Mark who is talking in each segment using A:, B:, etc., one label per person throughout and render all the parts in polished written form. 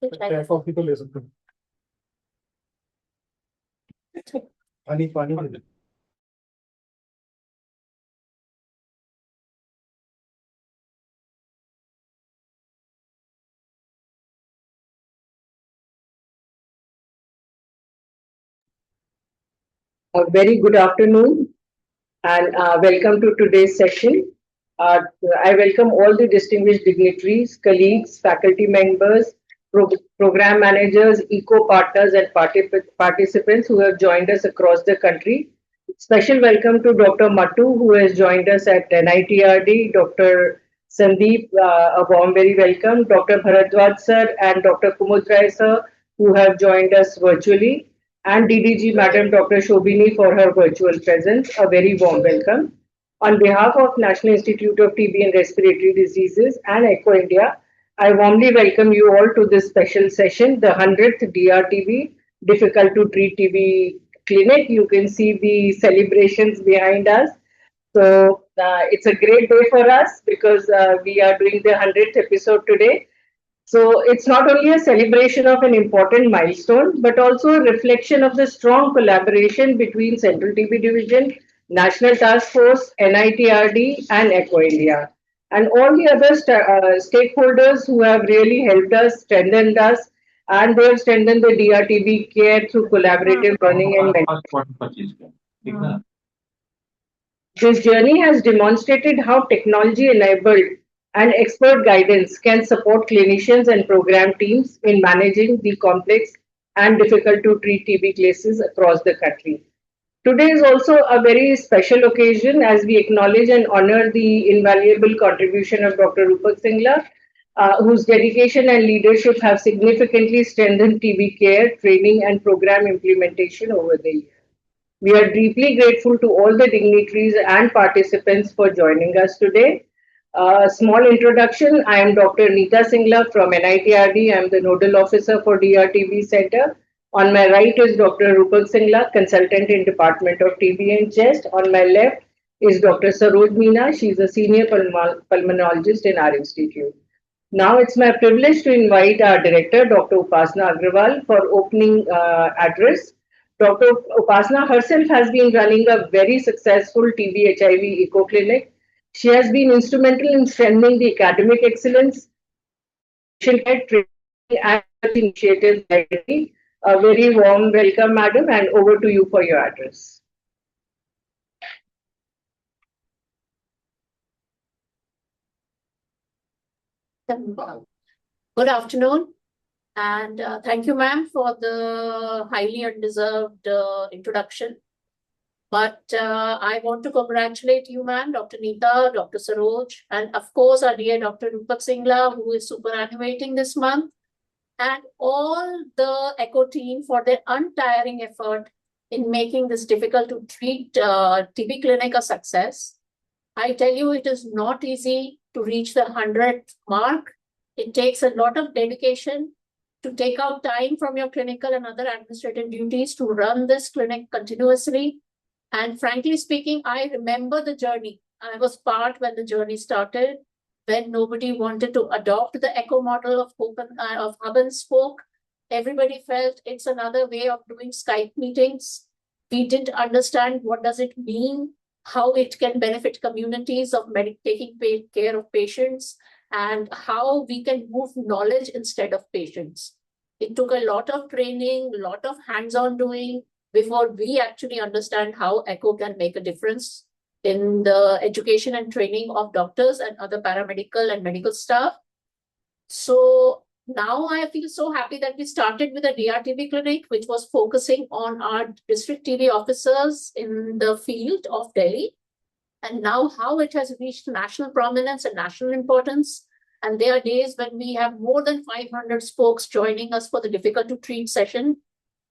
A: Coffee तो ले सकते हो पानी पानी दे दे।
B: A very good afternoon and welcome to today's session. I welcome all the distinguished dignitaries, colleagues, faculty members, program managers, eco-partners and participants who have joined us across the country. Special welcome to Dr. Mattu who has joined us at NITRD, Dr. Sandeep, a warm very welcome, Dr. Bharadwaj sir and Dr. Kumud Rai sir who have joined us virtually, and DDG Madam Dr. Shobini for her virtual presence. A very warm welcome. On behalf of National Institute of TB and Respiratory Diseases and ECHO India, I warmly welcome you all to this special session, the 100th DRTB, Difficult to Treat TB Clinic. You can see the celebrations behind us. So it's a great day for us because we are doing the 100th episode today. So it's not only a celebration of an important milestone, but also a reflection of the strong collaboration between Central TB Division, National Task Force, NITRD, and ECHO India, and all the other stakeholders who have really helped us, strengthened us, and they have strengthened the DRTB care through collaborative learning and mentoring. This journey has demonstrated how technology enabled and expert guidance can support clinicians and program teams in managing the complex and difficult to treat TB cases across the country. Today is also a very special occasion as we acknowledge and honor the invaluable contribution of Dr. Rupak Singla, whose dedication and leadership have significantly strengthened TB care, training, and program implementation over the years. We are deeply grateful to all the dignitaries and participants for joining us today. Small introduction. I am Dr. Neeta Singla from NITRD. I am the Nodal Officer for DRTB Center. On my right is Dr. Rupak Singla, Consultant in Department of TB and Chest. On my left is Dr. Saroj Meena. She is a Senior Pulmonologist in our institute. Now it's my privilege to invite our Director, Dr. Upasana Agrawal, for opening address. Dr. Upasana herself has been running a very successful TB HIV eco clinic. She has been instrumental in strengthening the academic excellence, patient care training, and initiatives. A very warm welcome, madam, and over to you for your address.
C: Good afternoon, and thank you, ma'am, for the highly undeserved introduction. But I want to congratulate you, ma'am, Dr. Neeta, Dr. Saroj, and of course our dear Dr. Rupak Singla, who is superannuating this month, and all the ECHO team for their untiring effort in making this difficult to treat TB clinic a success. I tell you, it is not easy to reach the 100th mark. It takes a lot of dedication to take out time from your clinical and other administrative duties to run this clinic continuously. And frankly speaking, I remember the journey. I was part when the journey started, when nobody wanted to adopt the ECHO model of hub and spoke. Everybody felt it's another way of doing Skype meetings. We didn't understand what does it mean, how it can benefit communities of taking care of patients, and how we can move knowledge instead of patients. It took a lot of training, a lot of hands-on doing before we actually understand how ECHO can make a difference in the education and training of doctors and other paramedical and medical staff. So now I feel so happy that we started with a DRTB clinic, which was focusing on our district TB officers in the field of Delhi. And now how it has reached national prominence and national importance. And there are days when we have more than 500 spokes joining us for the difficult to treat session.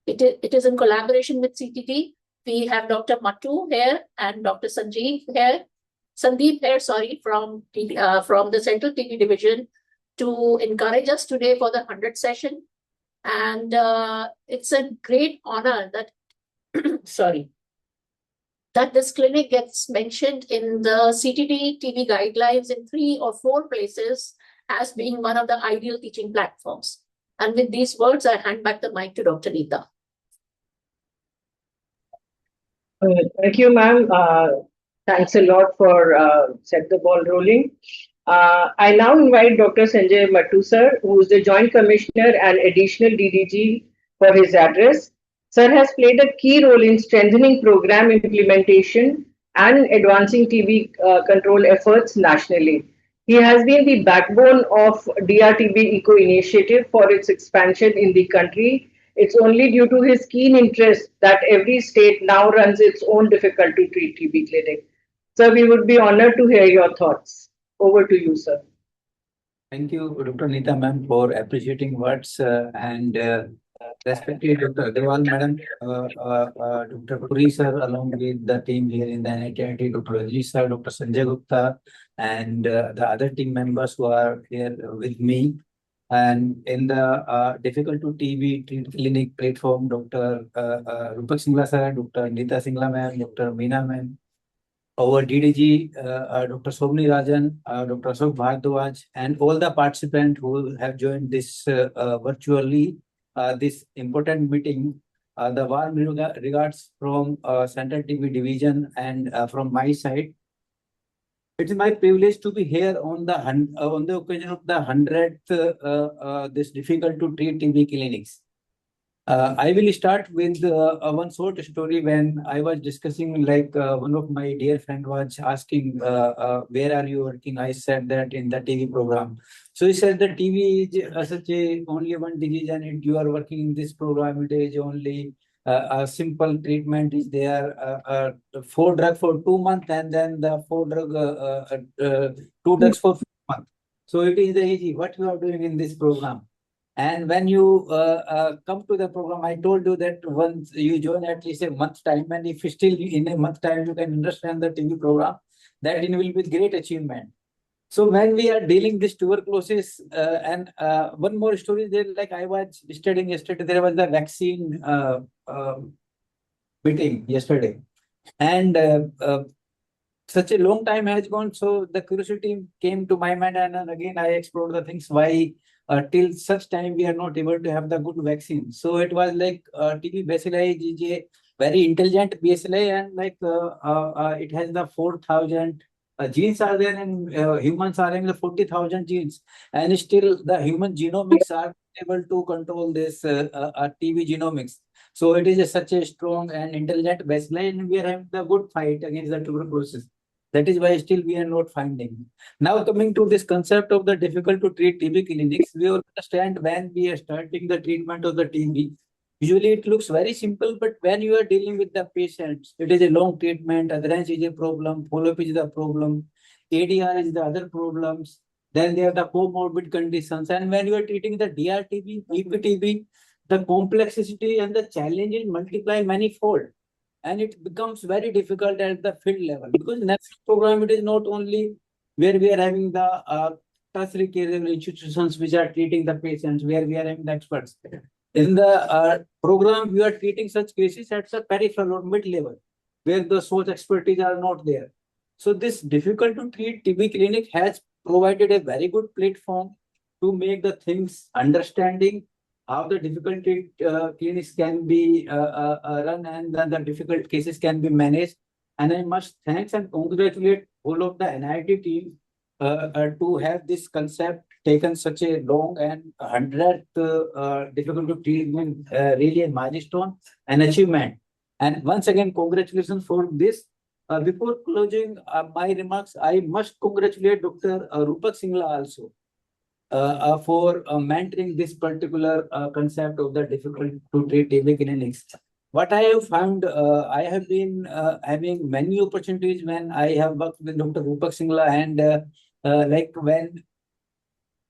C: It is in collaboration with CTT. We have Dr. Mattu here and Dr. Sandeep here, from the Central TB Division to encourage us today for the 100th session. And it's a great honor that, that this clinic gets mentioned in the CTT TB guidelines in 3 or 4 places as being one of the ideal teaching platforms. And with these words, I hand back the mic to Dr. Neeta.
B: Thank you, ma'am. Thanks a lot for set the ball rolling. I now invite Dr. Sanjay Mattu, sir, who is the Joint Commissioner and Additional DDG, for his address. Sir has played a key role in strengthening program implementation and advancing TB control efforts nationally. He has been the backbone of DRTB Eco Initiative for its expansion in the country. It's only due to his keen interest that every state now runs its own difficult to treat TB clinic. Sir, we would be honored to hear your thoughts. Over to you, sir.
D: Thank you, Dr. Neeta ma'am, for appreciating words and respected Dr. Agarwal madam, Dr. Puri sir, along with the team here in the NITRD, Dr. Rajesh sir, Dr. Sanjay Gupta, and the other team members who are here with me. And in the difficult to TB treat clinic platform, Dr. Rupak Singla sir, Dr. Neeta Singla ma'am, Dr. Meena ma'am, our DDG, Dr. Somni Rajan, Dr. Ashok Bhardwaj, and all the participants who have joined this virtually, this important meeting. The warm regards from Central TB Division and from my side. It is my privilege to be here on the occasion of the 100th this difficult to treat TB clinics. I will start with one short story. When I was discussing, like one of my dear friend was asking, where are you working? I said that in the TB program. So he said that TB is such a only one disease, and you are working in this program. It is only a simple treatment is there, 4 drugs for 2 months, and then the 2 drugs for 4 months. So it is easy. What you are doing in this program? And when you come to the program, I told you that once you join at least a month's time, and if still in a month's time you can understand the TB program, that it will be great achievement. So when we are dealing this tuberculosis, and one more story there, like I was studying yesterday, there was the vaccine meeting yesterday, and such a long time has gone, so the curiosity came to my mind, and again I explored the things why till such time we are not able to have the good vaccine. So it was like TB bacilli is a very intelligent bacilli, and like it has the 4,000 genes are there, and humans are having the 40,000 genes, and still the human genomics are able to control this TB genomics. So it is such a strong and intelligent bacilli, and we are having the good fight against the tuberculosis. That is why still we are not finding. Now coming to this concept of the difficult to treat TB clinics, we understand when we are starting the treatment of the TB. Usually it looks very simple, but when you are dealing with the patients, it is a long treatment, adherence is a problem, follow-up is the problem, ADR is the other problems, then there are the comorbid conditions. And when you are treating the DRTB, EPTB, the complexity and the challenges multiply manifold. And it becomes very difficult at the field level, because next program, it is not only where we are having the tertiary care institutions which are treating the patients, where we are having the experts. In the program, we are treating such cases at the peripheral or mid level, where the source expertise are not there. So this difficult to treat TB clinic has provided a very good platform to make the things understanding, how the difficult clinics can be run, and then the difficult cases can be managed. And I must thanks and congratulate all of the NIT team to have this concept taken such a long and 100th difficult to treatment, really a milestone and achievement. And once again, congratulations for this. Before closing my remarks, I must congratulate Dr. Rupak Singla also for mentoring this particular concept of the difficult to treat TB clinics. What I have found, I have been having many opportunities when I have worked with Dr. Rupak Singla, and like when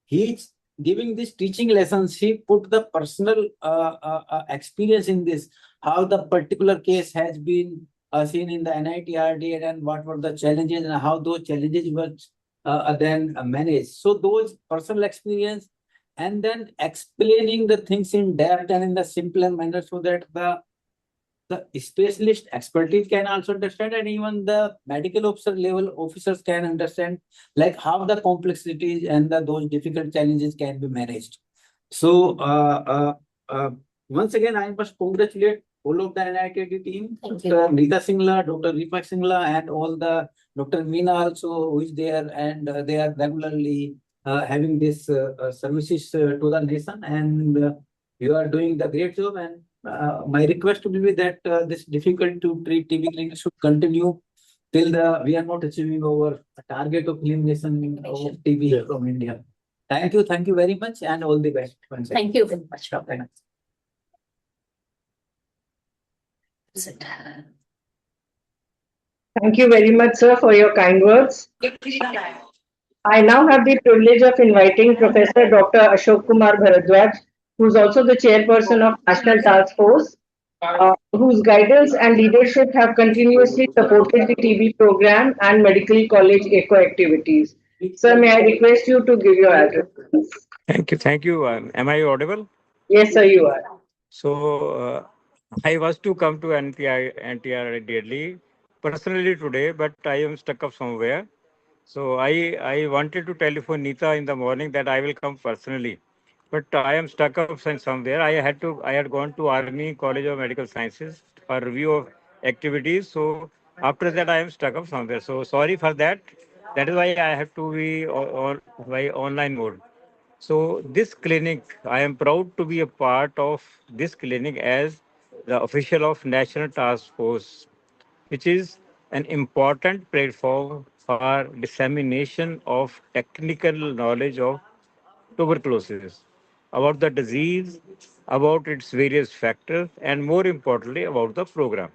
D: he's giving these teaching lessons, he put the personal experience in this, how the particular case has been seen in the NITRD, and what were the challenges and how those challenges were then managed. So those personal experience, and then explaining the things in depth and in the simpler manner, so that the specialist expertise can also understand, and even the medical officer level officers can understand, like how the complexities and those difficult challenges can be managed. So, once again, I must congratulate all of the NITD team,
C: Thank
D: Dr. Nita Singla, Dr. Deepak Singla, and all the Dr. Meena also who is there, and they are regularly having this services to the nation, and you are doing the great job. And my request will be that this difficult to treat TB clinic should continue till we are not achieving our target of elimination of TB from India. Thank you very much, and all the best. Once again.
C: Thank you very much, Doctor. Sit.
B: Thank you very much, sir, for your kind words. I now have the privilege of inviting Professor Dr. Ashok Kumar Bharadwaj, who is also the chairperson of National Task Force, whose guidance and leadership have continuously supported the TB program and medical college eco activities. Sir, may I request you to give your address?
E: Thank you. Thank you. Am I audible?
B: Yes, sir, you are.
E: So, I was to come to NTR Delhi personally today, but I am stuck up somewhere. So, I wanted to telephone Nita in the morning that I will come personally. But I am stuck up somewhere. I had gone to Army College of Medical Sciences for review of activities. So, after that, I am stuck up somewhere. So, sorry for that. That is why I have to be by online mode. So this clinic, I am proud to be a part of this clinic as the official of National Task Force, which is an important platform for dissemination of technical knowledge of tuberculosis, about the disease, about its various factors, and more importantly, about the program.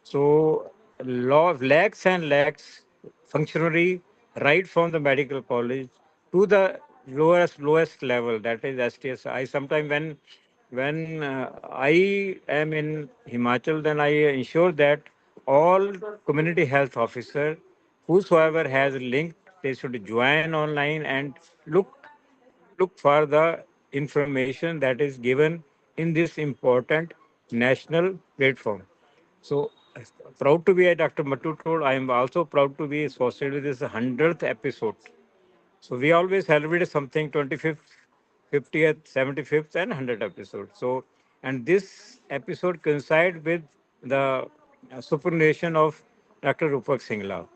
E: So, lakhs and lakhs functionary right from the medical college to the lowest level, that is STS. I sometimes when I am in Himachal, then I ensure that all community health officer, whosoever has linked, they should join online and look for the information that is given in this important national platform. So proud to be, Dr. Mattu told, I am also proud to be associated with this 100th episode. So we always celebrate something 25th, 50th, 75th, and 100th episode. So, and this episode coincide with the superannuation of Dr. Rupak Singla.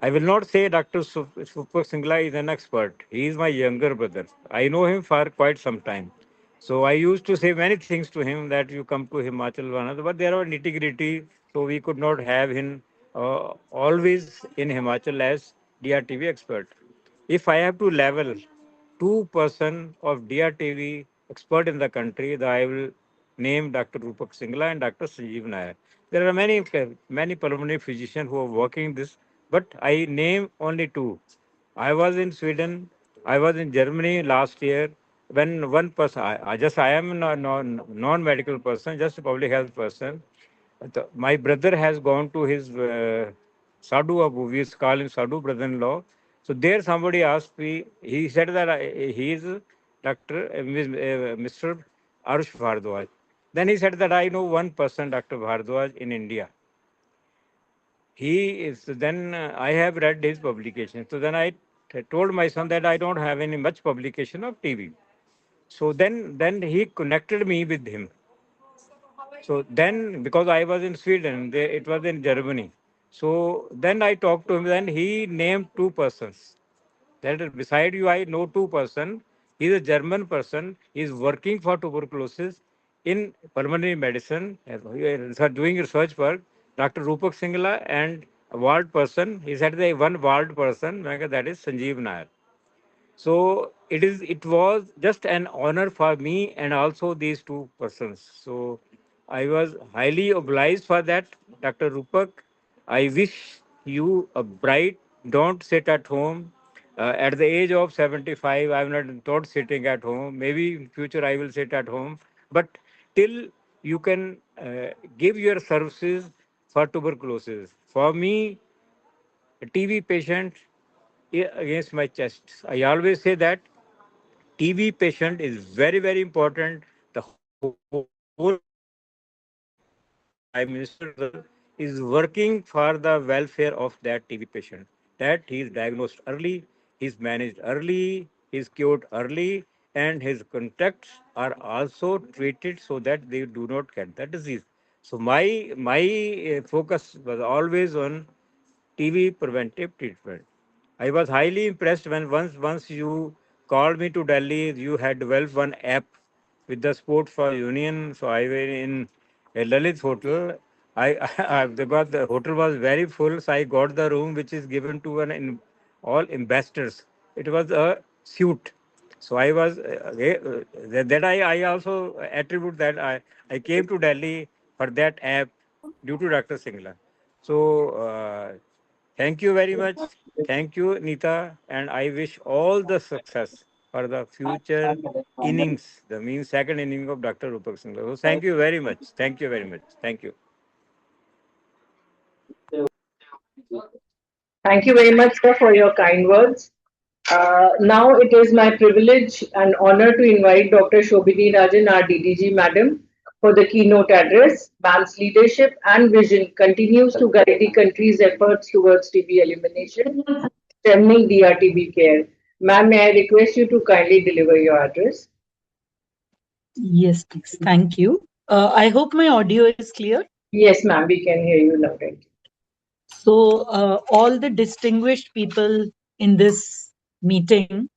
E: I will not say Dr. Super Singla is an expert. He is my younger brother. I know him for quite some time. So I used to say many things to him that you come to Himachal, Vanad, but there are nitty gritty. So we could not have him always in Himachal as DRTV expert. If I have to level two-person of DRTV expert in the country, I will name Dr. Rupak Singla and Dr. Sanjeev Nair. There are many pulmonary physicians who are working this, but I name only two. I was in Sweden, I was in Germany last year. When one person, I am a non-medical person, just a public health person. My brother has gone to his Sadhu Abu, we call him Sadhu brother-in-law. So there somebody asked me, he said that he is Dr. Mr. Arush Bhardwaj. Then he said that I know one person, Dr. Bhardwaj, in India. He is, then I have read his publication. So then I told my son that I don't have any much publication of TV. So then he connected me with him. So then, because I was in Sweden, it was in Germany. So then I talked to him. Then he named two persons. That is, beside you, I know two person. He's a German person. He's working for tuberculosis in pulmonary medicine. Doing research work. Dr. Rupak Singla and a ward person. He said the one ward person. That is Sanjeev Nair. So it was just an honor for me and also these two persons. So I was highly obliged for that, Dr. Rupak. I wish you a bright, don't sit at home. At the age of 75, I'm not thought sitting at home. Maybe in future I will sit at home. But till you can give your services for tuberculosis. For me, a TB patient against my chest. I always say that TB patient is very, very important. The whole Prime Minister is working for the welfare of that TB patient. That he is diagnosed early, he is managed early, he is cured early, and his contacts are also treated so that they do not get the disease. So my focus was always on TB preventive treatment. I was highly impressed when once you called me to Delhi. You had developed one app with the Sport for Union. So I went in a Lalit hotel. The hotel was very full, so I got the room which is given to all ambassadors. It was a suite. So I was that I also attribute that I came to Delhi for that app due to Dr. Singla. So thank you very much. Thank you, Nita, and I wish all the success for the future innings, the means second inning of Dr. Rupak Singla. So thank you very much. Thank you very much. Thank you.
B: Thank you very much, sir, for your kind words. Now it is my privilege and honor to invite Dr. Shobhini Rajan, our DDG Madam, for the keynote address. Ma'am's leadership and vision continues to guide the country's efforts towards TB elimination, strengthening DRTB care. Ma'am, may I request you to kindly deliver your address?
F: Yes, please. Thank you. I hope my audio is clear.
B: Yes, ma'am, we can hear you loud and clear.
F: So, all the distinguished people in this meeting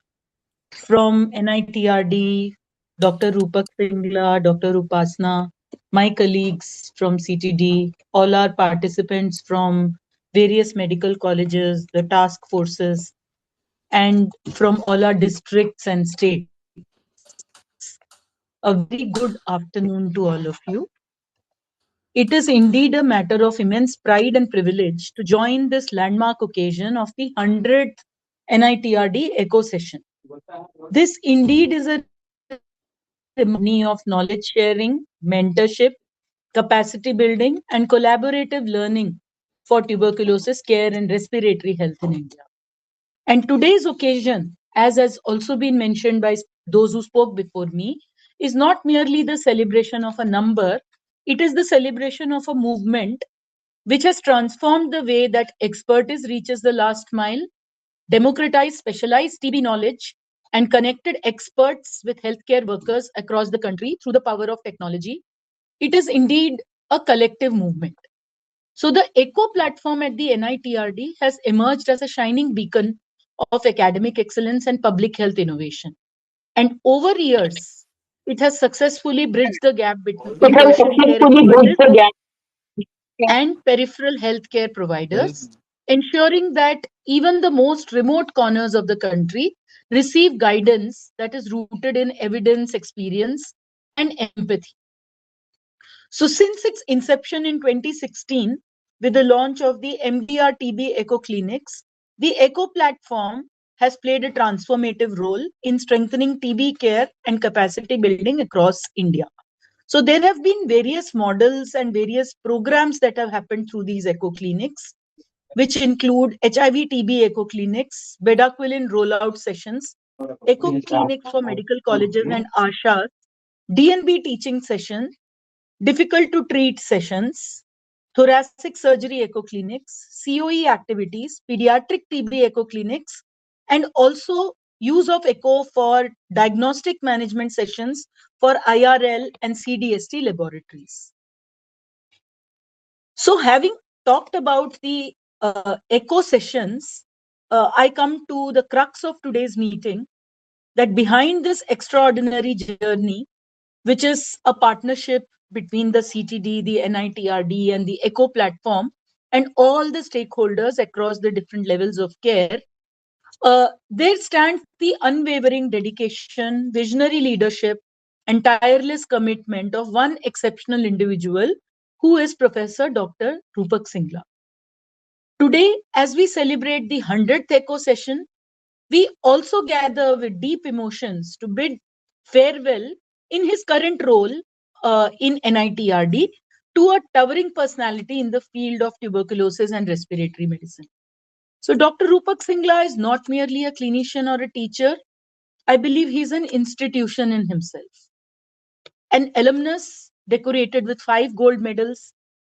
F: from NITRD, Dr. Rupak Singla, Dr. Upasna, my colleagues from CTD, all our participants from various medical colleges, the task forces, and from all our districts and states. A very good afternoon to all of you. It is indeed a matter of immense pride and privilege to join this landmark occasion of the 100th NITRD Eco Session. This indeed is a ceremony of knowledge sharing, mentorship, capacity building, and collaborative learning for tuberculosis care and respiratory health in India. And today's occasion, as has also been mentioned by those who spoke before me, is not merely the celebration of a number, it is the celebration of a movement which has transformed the way that expertise reaches the last mile, democratized specialized TB knowledge, and connected experts with healthcare workers across the country through the power of technology. It is indeed a collective movement. So the ECHO platform at the NITRD has emerged as a shining beacon of academic excellence and public health innovation. And over years, it has successfully bridged the gap between tertiary care expertise and peripheral healthcare providers, ensuring that even the most remote corners of the country receive guidance that is rooted in evidence, experience, and empathy. So, since its inception in 2016, with the launch of the MDR TB Eco Clinics, the Eco platform has played a transformative role in strengthening TB care and capacity building across India. So there have been various models and various programs that have happened through these eco clinics, which include HIV TB eco clinics, bedaquiline rollout sessions, eco clinics for medical colleges and ASHAs, DNB teaching sessions, difficult to treat sessions, thoracic surgery eco clinics, COE activities, pediatric TB eco clinics, and also use of echo for diagnostic management sessions for IRL and CDST laboratories. So having talked about the echo sessions, I come to the crux of today's meeting, that behind this extraordinary journey, which is a partnership between the CTD, the NITRD, and the ECHO platform, and all the stakeholders across the different levels of care, there stands the unwavering dedication, visionary leadership, and tireless commitment of one exceptional individual, who is Professor Dr. Rupak Singla. Today, as we celebrate the 100th ECHO session, we also gather with deep emotions to bid farewell in his current role in NITRD to a towering personality in the field of tuberculosis and respiratory medicine. So Dr. Rupak Singla is not merely a clinician or a teacher. I believe he's an institution in himself. An alumnus decorated with 5 gold medals,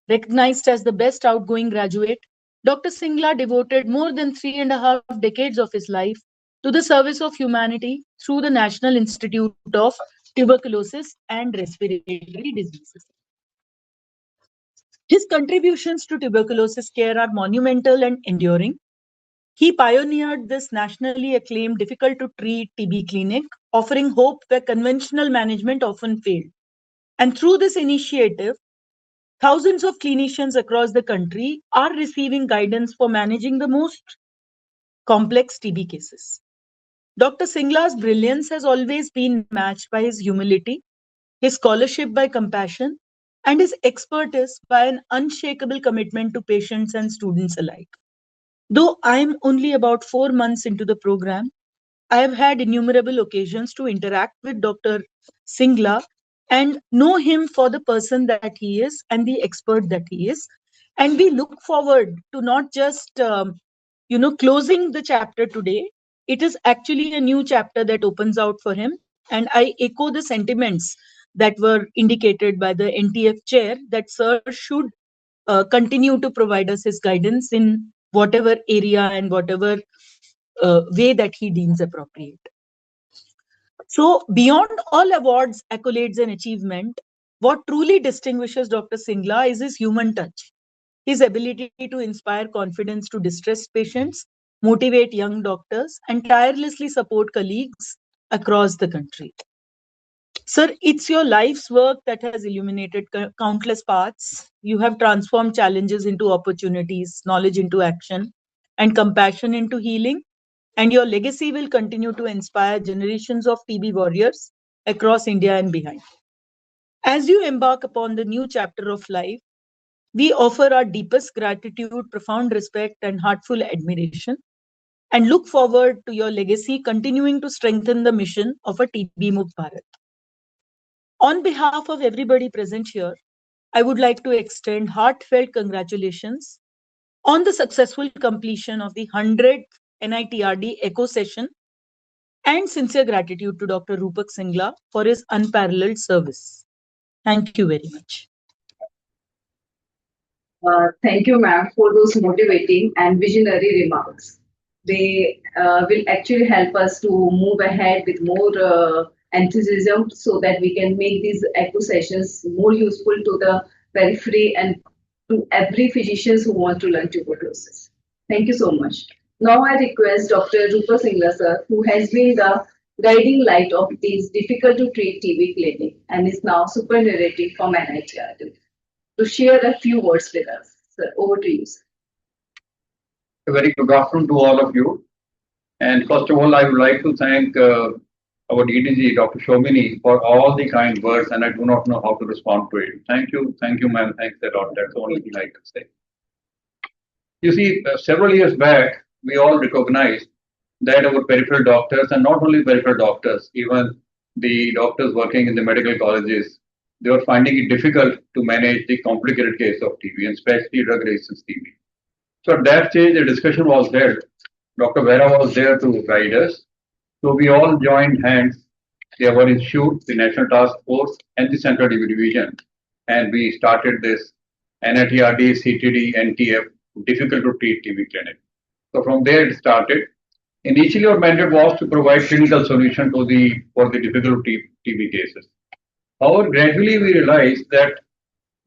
F: recognized as the best outgoing graduate, Dr. Singla devoted more than 3.5 decades of his life to the service of humanity through the National Institute of Tuberculosis and Respiratory Diseases. His contributions to tuberculosis care are monumental and enduring. He pioneered this nationally acclaimed difficult to treat TB clinic, offering hope where conventional management often failed. And through this initiative, thousands of clinicians across the country are receiving guidance for managing the most complex TB cases. Dr. Singla's brilliance has always been matched by his humility, his scholarship by compassion, and his expertise by an unshakable commitment to patients and students alike. Though I am only about 4 months into the program, I have had innumerable occasions to interact with Dr. Singla and know him for the person that he is and the expert that he is. And we look forward to not just, closing the chapter today. It is actually a new chapter that opens out for him. And I echo the sentiments that were indicated by the NTF chair that Sir should continue to provide us his guidance in whatever area and whatever way that he deems appropriate. So, beyond all awards, accolades, and achievement, what truly distinguishes Dr. Singla is his human touch, his ability to inspire confidence to distressed patients, motivate young doctors, and tirelessly support colleagues across the country. Sir, it's your life's work that has illuminated countless paths. You have transformed challenges into opportunities, knowledge into action, and compassion into healing. And your legacy will continue to inspire generations of TB warriors across India and behind. As you embark upon the new chapter of life, we offer our deepest gratitude, profound respect, and heartful admiration, and look forward to your legacy continuing to strengthen the mission of a TB Mukt Bharat. On behalf of everybody present here, I would like to extend heartfelt congratulations on the successful completion of the 100th NITRD Echo Session and sincere gratitude to Dr. Rupak Singla for his unparalleled service. Thank you very much.
B: Thank you, ma'am, for those motivating and visionary remarks. They will actually help us to move ahead with more enthusiasm so that we can make these echo sessions more useful to the periphery and to every physician who want to learn tuberculosis. Thank you so much. Now I request Dr. Rupa Singla sir, who has been the guiding light of this difficult to treat TB clinic and is now superannuating from NITRD, to share a few words with us. Sir, over to you, sir.
G: A very good afternoon to all of you. And first of all, I would like to thank our DTG, Dr. Shomini, for all the kind words, and I do not know how to respond to it. Thank you, ma'am. Thanks a lot. That's the only thing I can say. You see, several years back, we all recognized that our peripheral doctors, and not only peripheral doctors, even the doctors working in the medical colleges, they were finding it difficult to manage the complicated case of TB, and especially drug-resistant TB. So at that stage, a discussion was held. Dr. Vera was there to guide us. So we all joined hands, our institute, the National Task Force, and the Central TB Division, and we started this NITRD, CTD, NTF, difficult to treat TB clinic. So from there it started. Initially, our mandate was to provide clinical solution for the difficult TB cases. However, gradually we realized that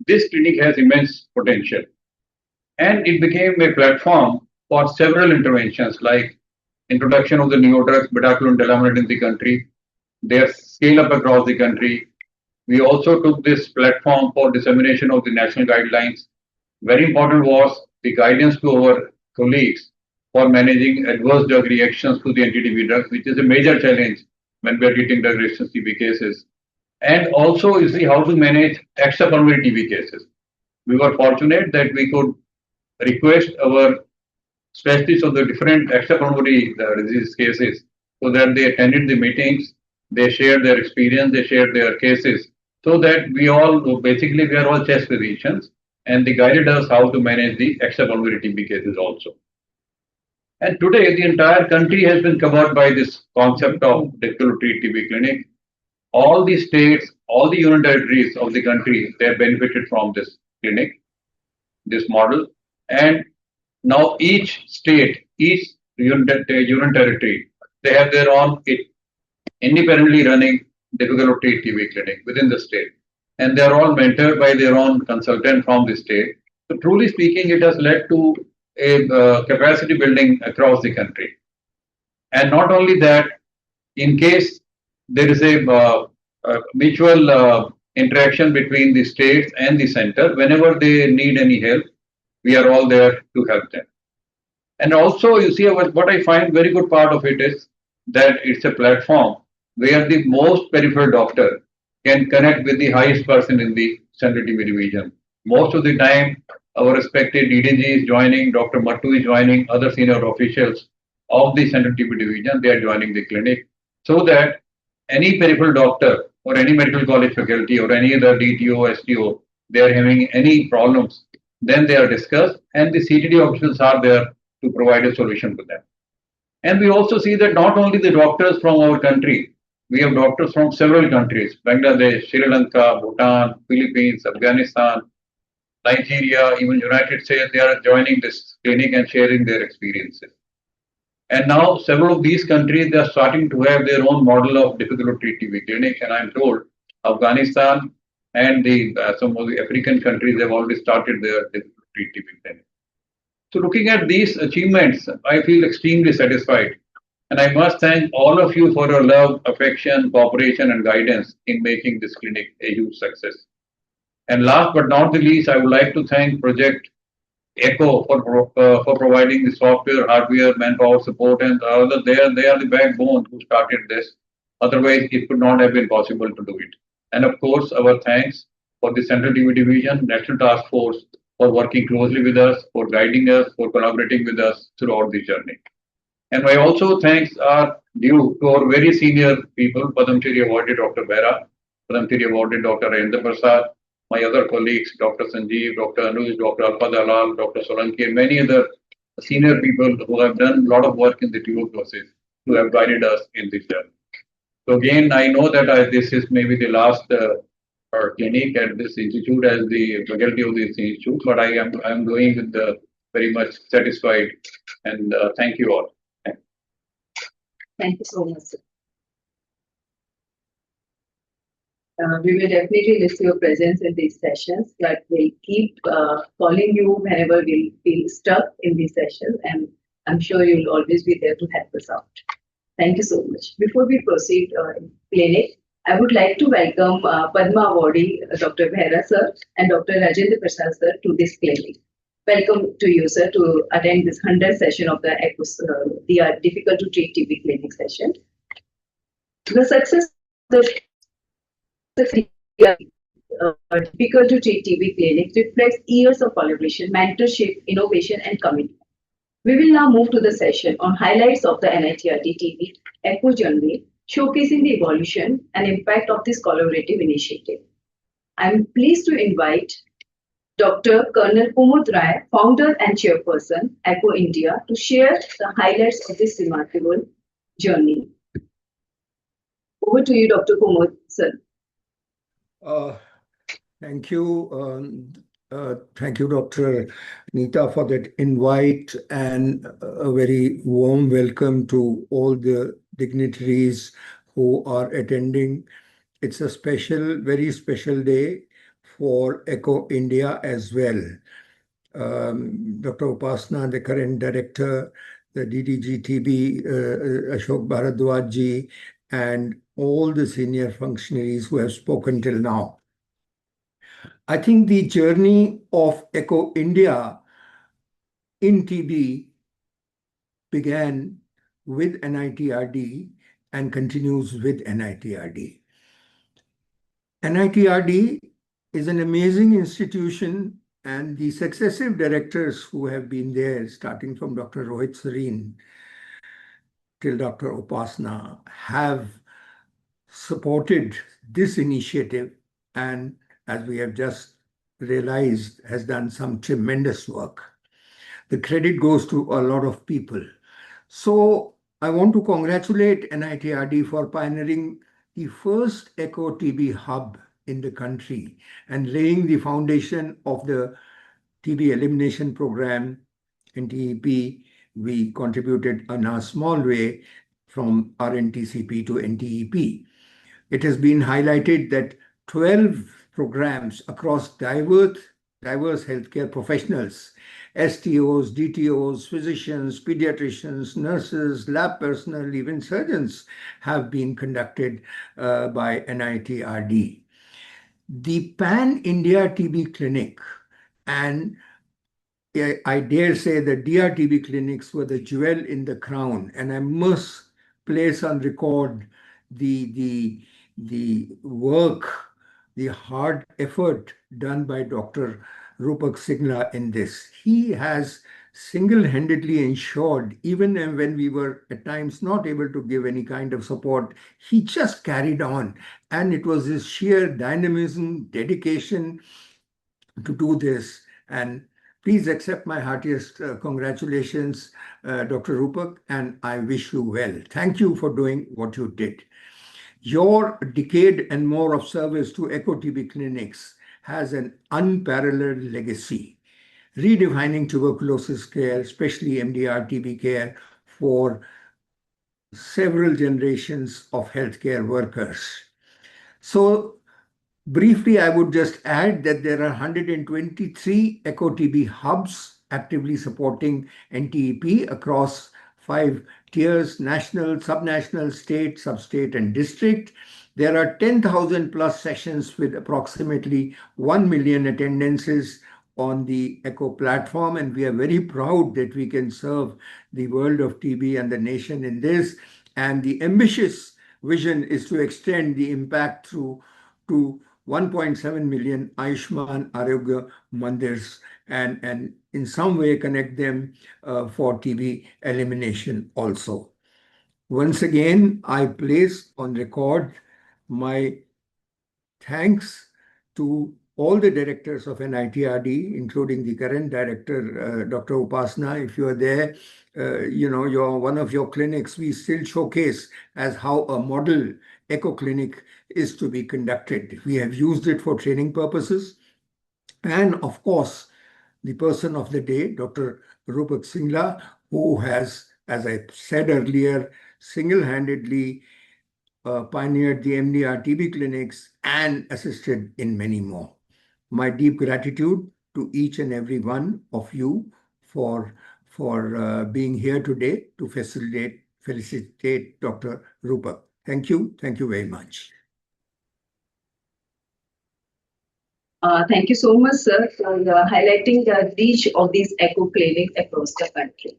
G: this clinic has immense potential, and it became a platform for several interventions like introduction of the new drugs, betaculin, delamanid in the country, their scale up across the country. We also took this platform for dissemination of the national guidelines. Very important was the guidance to our colleagues for managing adverse drug reactions to the anti-TB drugs, which is a major challenge when we are treating drug-resistant TB cases. And also, you see how to manage extrapulmonary TB cases. We were fortunate that we could request our specialists of the different extrapulmonary disease cases so that they attended the meetings, they shared their experience, they shared their cases, so that we are all chest physicians, and they guided us how to manage the extrapulmonary TB cases also. And today, the entire country has been covered by this concept of difficult to treat TB clinic. All the states, all the union territories of the country, they have benefited from this clinic, this model. And now each state, each union territory, they have their own independently running difficult to treat TB clinic within the state. And they are all mentored by their own consultant from the state. So truly speaking, it has led to a capacity building across the country. And not only that, in case there is a mutual interaction between the states and the center, whenever they need any help, we are all there to help them. And also, you see, what I find very good part of it is that it's a platform where the most peripheral doctor can connect with the highest person in the central TB division. Most of the time, our respected DDG is joining, Dr. Mattu is joining, other senior officials of the central TB division, they are joining the clinic, so that any peripheral doctor or any medical college faculty or any other DTO, STO, they are having any problems, then they are discussed and the CTD officials are there to provide a solution to them. And we also see that not only the doctors from our country, we have doctors from several countries, Bangladesh, Sri Lanka, Bhutan, Philippines, Afghanistan, Nigeria, even United States, they are joining this clinic and sharing their experiences. And now several of these countries, they are starting to have their own model of difficult to treat TB clinics. And I'm told Afghanistan and some of the African countries have already started their difficult to treat TB clinics. So looking at these achievements, I feel extremely satisfied. And I must thank all of you for your love, affection, cooperation, and guidance in making this clinic a huge success. And last but not the least, I would like to thank Project ECHO for providing the software, hardware, manpower support, and they are the backbone who started this. Otherwise, it could not have been possible to do it. And of course, our thanks for the Central TB Division, National Task Force, for working closely with us, for guiding us, for collaborating with us throughout the journey. And my also thanks are due to our very senior people, Padam Shri awarded Dr. Behra, Padam Shri awarded Dr. Rajendra Prasad, my other colleagues, Dr. Sanjeev, Dr. Anuj, Dr. Alfa Dalal, Dr. Solanki, and many other senior people who have done a lot of work in the tuberculosis, who have guided us in this journey. So again, I know that this is maybe the last clinic at this institute as the faculty of this institute, but I am going with very much satisfied, and thank you all.
B: Thank you so much, sir. We will definitely miss your presence in these sessions, but we'll keep calling you whenever we feel stuck in these sessions, and I'm sure you'll always be there to help us out. Thank you so much. Before we proceed in clinic, I would like to welcome Padma awardee Dr. Behra sir and Dr. Rajendra Prasad sir to this clinic. Welcome to you, sir, to attend this 100th session of the Difficult to Treat TB clinic session. The success of the Difficult to Treat TB clinic reflects years of collaboration, mentorship, innovation, and commitment. We will now move to the session on highlights of the NITRD TB ECHO journey, showcasing the evolution and impact of this collaborative initiative. I am pleased to invite Dr. Colonel Kumud Rai, founder and chairperson, ECHO India, to share the highlights of this remarkable journey. Over to you, Dr. Kumud, sir.
H: Thank you. Thank you, Dr. Nita, for that invite, and a very warm welcome to all the dignitaries who are attending. It's a special, very special day for ECHO India as well. Dr. Upasna, the current director, the DDG TB, Ashok Bharadwaj, and all the senior functionaries who have spoken till now. I think the journey of ECHO India in TB began with NITRD and continues with NITRD. NITRD is an amazing institution, and the successive directors who have been there, starting from Dr. Rohit Sareen till Dr. Upasna, have supported this initiative, and as we have just realized, has done some tremendous work. The credit goes to a lot of people. So I want to congratulate NITRD for pioneering the first ECHO TB hub in the country and laying the foundation of the TB elimination program. In TEP, we contributed in a small way from RNTCP to NTEP. It has been highlighted that 12 programs across diverse healthcare professionals, STOs, DTOs, physicians, pediatricians, nurses, lab personnel, even surgeons, have been conducted by NITRD. The Pan India TB Clinic and I dare say the DRTB clinics were the jewel in the crown, and I must place on record the work, the hard effort done by Dr. Rupak Singla in this. He has single-handedly ensured, even when we were at times not able to give any kind of support, he just carried on. And it was his sheer dynamism, dedication to do this. And please accept my heartiest congratulations, Dr. Rupak, and I wish you well. Thank you for doing what you did. Your decade and more of service to ECO-TB clinics has an unparalleled legacy, redefining tuberculosis care, especially MDR-TB care, for several generations of healthcare workers. So, briefly, I would just add that there are 123 ECO-TB hubs actively supporting NTEP across 5 tiers: national, subnational, state, substate, and district. There are 10,000 plus sessions with approximately 1 million attendances on the ECO platform, and we are very proud that we can serve the world of TB and the nation in this. And the ambitious vision is to extend the impact to 1.7 million Ayushman Arogya Mandirs and in some way connect them for TB elimination also. Once again, I place on record my thanks to all the directors of NITRD, including the current director, Dr. Upasna. If you are there, one of your clinics, we still showcase as how a model eco clinic is to be conducted. We have used it for training purposes. And of course, the person of the day, Dr. Rupak Singla, who has, as I said earlier, single-handedly pioneered the MDR TB clinics and assisted in many more. My deep gratitude to each and every one of you for being here today to felicitate Dr. Rupak. Thank you. Thank you very much.
B: Thank you so much, sir, for highlighting the reach of these eco clinics across the country.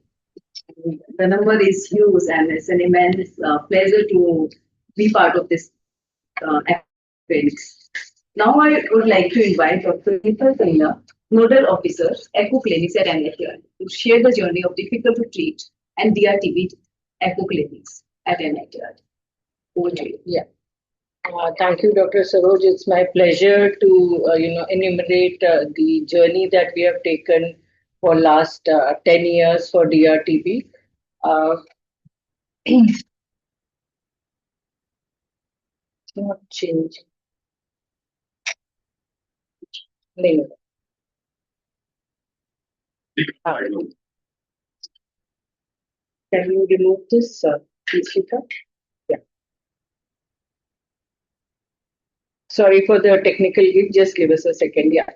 B: The number is huge, and it's an immense pleasure to be part of this eco clinics. Now, I would like to invite Dr. NITRD, Nodal Officer, Eco Clinics at NITRD, to share the journey of difficult to treat and DRTB Eco Clinics at NITRD. Over to you.
F: Yeah. Thank you, Dr. Saroj. It's my pleasure to enumerate the journey that we have taken for last 10 years for DRTB. Not change. No. Can you remove this, please, Shita? Yeah. Sorry for the technical glitch. Just give us a second. Yeah.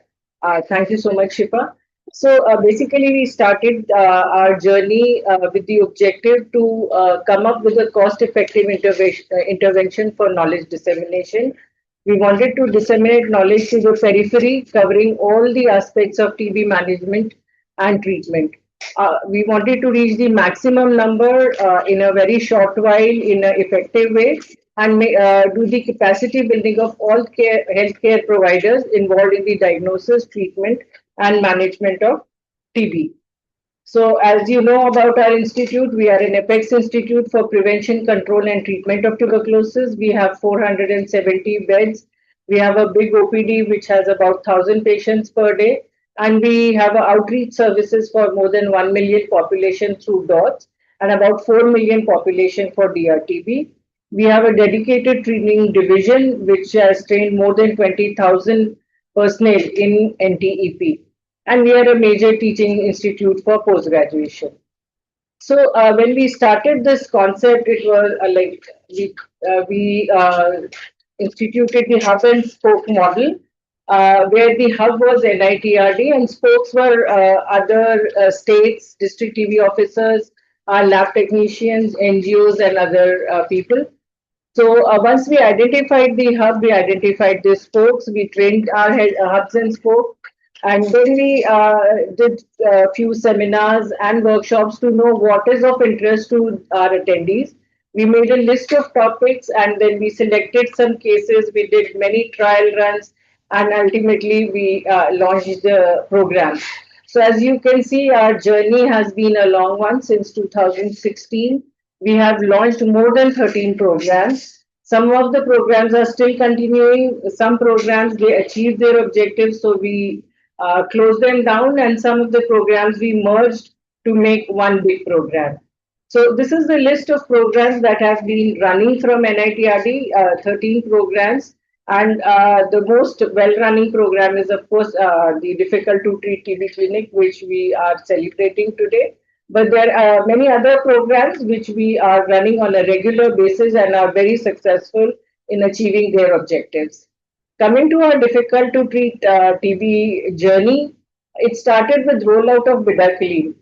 F: Thank you so much, Shifa. So basically, we started our journey with the objective to come up with a cost-effective intervention for knowledge dissemination. We wanted to disseminate knowledge to the periphery, covering all the aspects of TB management and treatment. We wanted to reach the maximum number in a very short while in an effective way, and do the capacity building of all healthcare providers involved in the diagnosis, treatment, and management of TB. So, as you know about our institute, we are an Apex Institute for Prevention, Control, and Treatment of Tuberculosis. We have 470 beds. We have a big OPD which has about 1,000 patients per day. And we have outreach services for more than 1 million population through DOTS and about 4 million population for DRTB. We have a dedicated training division which has trained more than 20,000 personnel in NTEP. And we are a major teaching institute for post-graduation.
B: So when we started this concept, it was like we instituted the hub and spoke model, where the hub was NITRD and spokes were other states, district TV officers, lab technicians, NGOs, and other people. So once we identified the hub, we identified the spokes, we trained our hubs and spokes, and then we did a few seminars and workshops to know what is of interest to our attendees. We made a list of topics and then we selected some cases. We did many trial runs and ultimately we launched the program. So as you can see, our journey has been a long one since 2016. We have launched more than 13 programs. Some of the programs are still continuing. Some programs, they achieved their objectives, so we closed them down, and some of the programs we merged to make one big program. So this is the list of programs that have been running from NITRD, 13 programs. And the most well-running program is, of course, the Difficult to Treat TB Clinic, which we are celebrating today. But there are many other programs which we are running on a regular basis and are very successful in achieving their objectives. Coming to our Difficult to Treat TB journey, it started with rollout of Bidaquiline.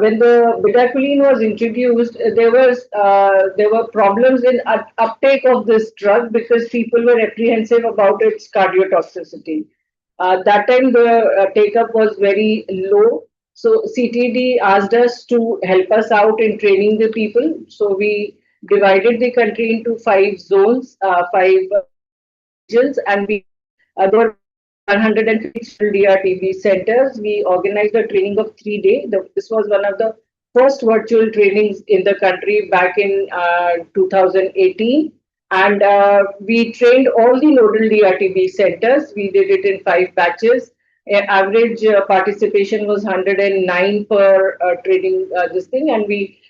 B: When the Bidaquiline was introduced, there were problems in uptake of this drug because people were apprehensive about its cardiotoxicity. That time the take-up was very low. So CTD asked us to help us out in training the people. So we divided the country into 5 zones, 5 regions, and there were 150 DRTB centers. We organized a training of 3 days. This was one of the first virtual trainings in the country back in 2018. And we trained all the nodal DRTB centers. We did it in 5 batches. Average participation was 109 per training this thing, and we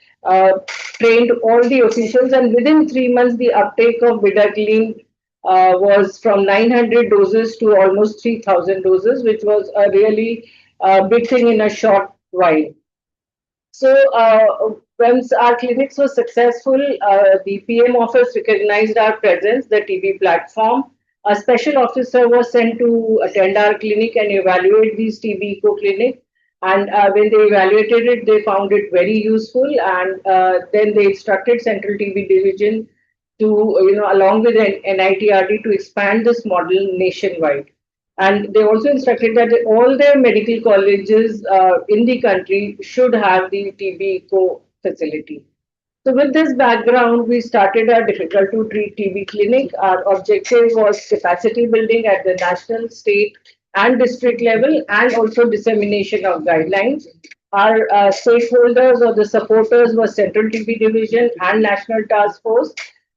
B: trained all the officials. And within 3 months, the uptake of Bidaquiline was from 900 doses to almost 3,000 doses, which was a really big thing in a short while. So once our clinics were successful, the PM office recognized our presence, the TB platform. A special officer was sent to attend our clinic and evaluate these TB eco clinic. And when they evaluated it, they found it very useful. And then they instructed Central TB Division to, along with NITRD, to expand this model nationwide. And they also instructed that all their medical colleges in the country should have the TB eco facility. So with this background, we started our Difficult to Treat TB clinic. Our objective was capacity building at the national, state, and district level, and also dissemination of guidelines. Our stakeholders or the supporters were Central TB Division and National Task Force,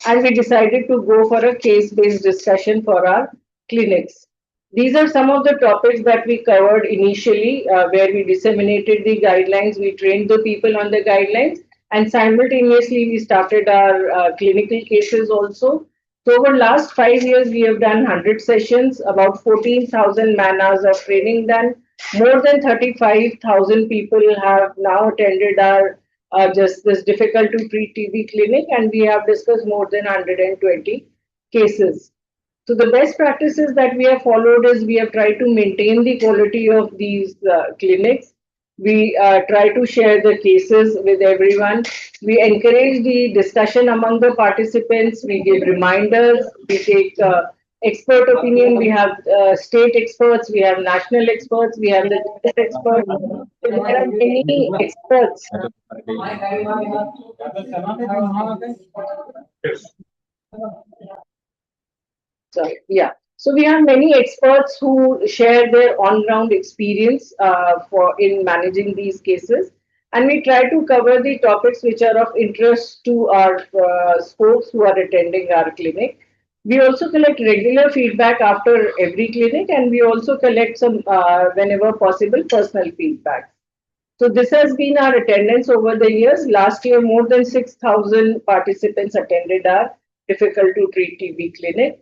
B: and we decided to go for a case-based discussion for our clinics. These are some of the topics that we covered initially, where we disseminated the guidelines, we trained the people on the guidelines, and simultaneously we started our clinical cases also. So over last 5 years, we have done 100 sessions, about 14,000 man-hours of training done. More than 35,000 people have now attended our just this Difficult to Treat TB clinic, and we have discussed more than 120 cases. So the best practices that we have followed is we have tried to maintain the quality of these clinics. We try to share the cases with everyone. We encourage the discussion among the participants. We give reminders. We take expert opinion. We have state experts. We have national experts. We have the experts. So there are many experts. So we have many experts who share their on-ground experience in managing these cases, and we try to cover the topics which are of interest to our spokes who are attending our clinic. We also collect regular feedback after every clinic, and we also collect some, whenever possible, personal feedback. So this has been our attendance over the years. Last year, more than 6,000 participants attended our Difficult to Treat TB clinic.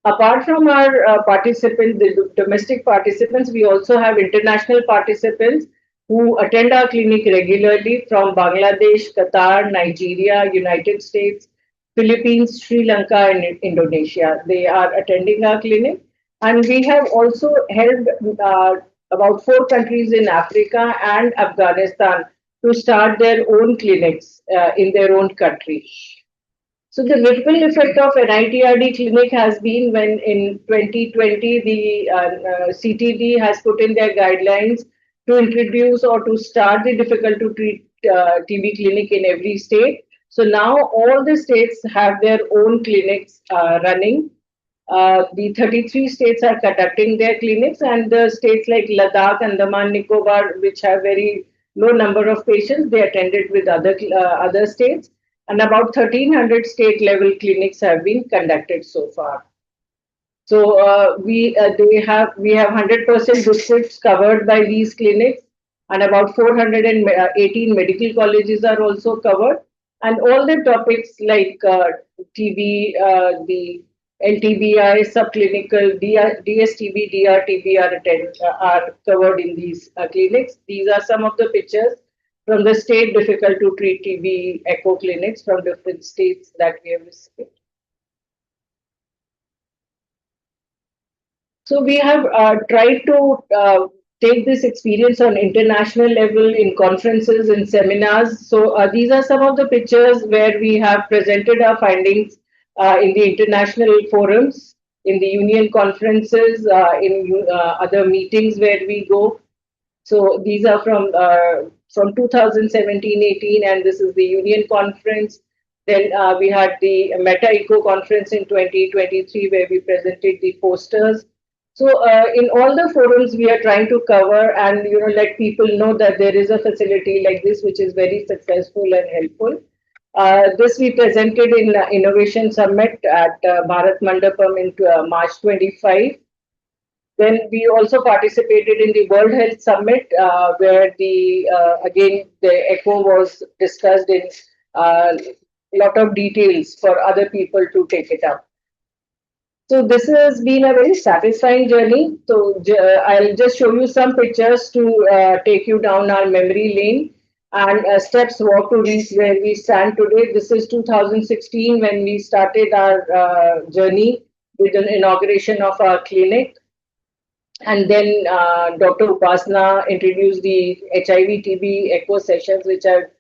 B: Apart from our participants, the domestic participants, we also have international participants. who attend our clinic regularly from Bangladesh, Qatar, Nigeria, United States, Philippines, Sri Lanka, and Indonesia. They are attending our clinic. And we have also helped about 4 countries in Africa and Afghanistan to start their own clinics in their own country. So the ripple effect of NITRD clinic has been when in 2020 the CTD has put in their guidelines to introduce or to start the difficult to treat TB clinic in every state. So now all the states have their own clinics running. The 33 states are conducting their clinics, and the states like Ladakh, Andaman, Nicobar, which have very low number of patients, they attended with other states, and about 1,300 state level clinics have been conducted so far. So we have 100% districts covered by these clinics, and about 418 medical colleges are also covered, and all the topics like TB, the LTBI, subclinical, DSTB, DRTB are covered in these clinics. These are some of the pictures from the state difficult to treat TB echo clinics from different states that we have visited. So we have tried to take this experience on international level in conferences and seminars. So these are some of the pictures where we have presented our findings in the international forums, in the union conferences, in other meetings where we go. So these are from 2017-18, and this is the union conference. Then we had the Meta Eco conference in 2023, where we presented the posters. So in all the forums, we are trying to cover and let people know that there is a facility like this, which is very successful and helpful. This we presented in Innovation Summit at Bharat Mandapam in March 25. Then we also participated in the World Health Summit, where again the ECHO was discussed in a lot of details for other people to take it up. So this has been a very satisfying journey. So I'll just show you some pictures to take you down our memory lane and steps walk to reach where we stand today. This is 2016 when we started our journey with an inauguration of our clinic. And then Dr. Upasna introduced the HIV-TB echo sessions, which have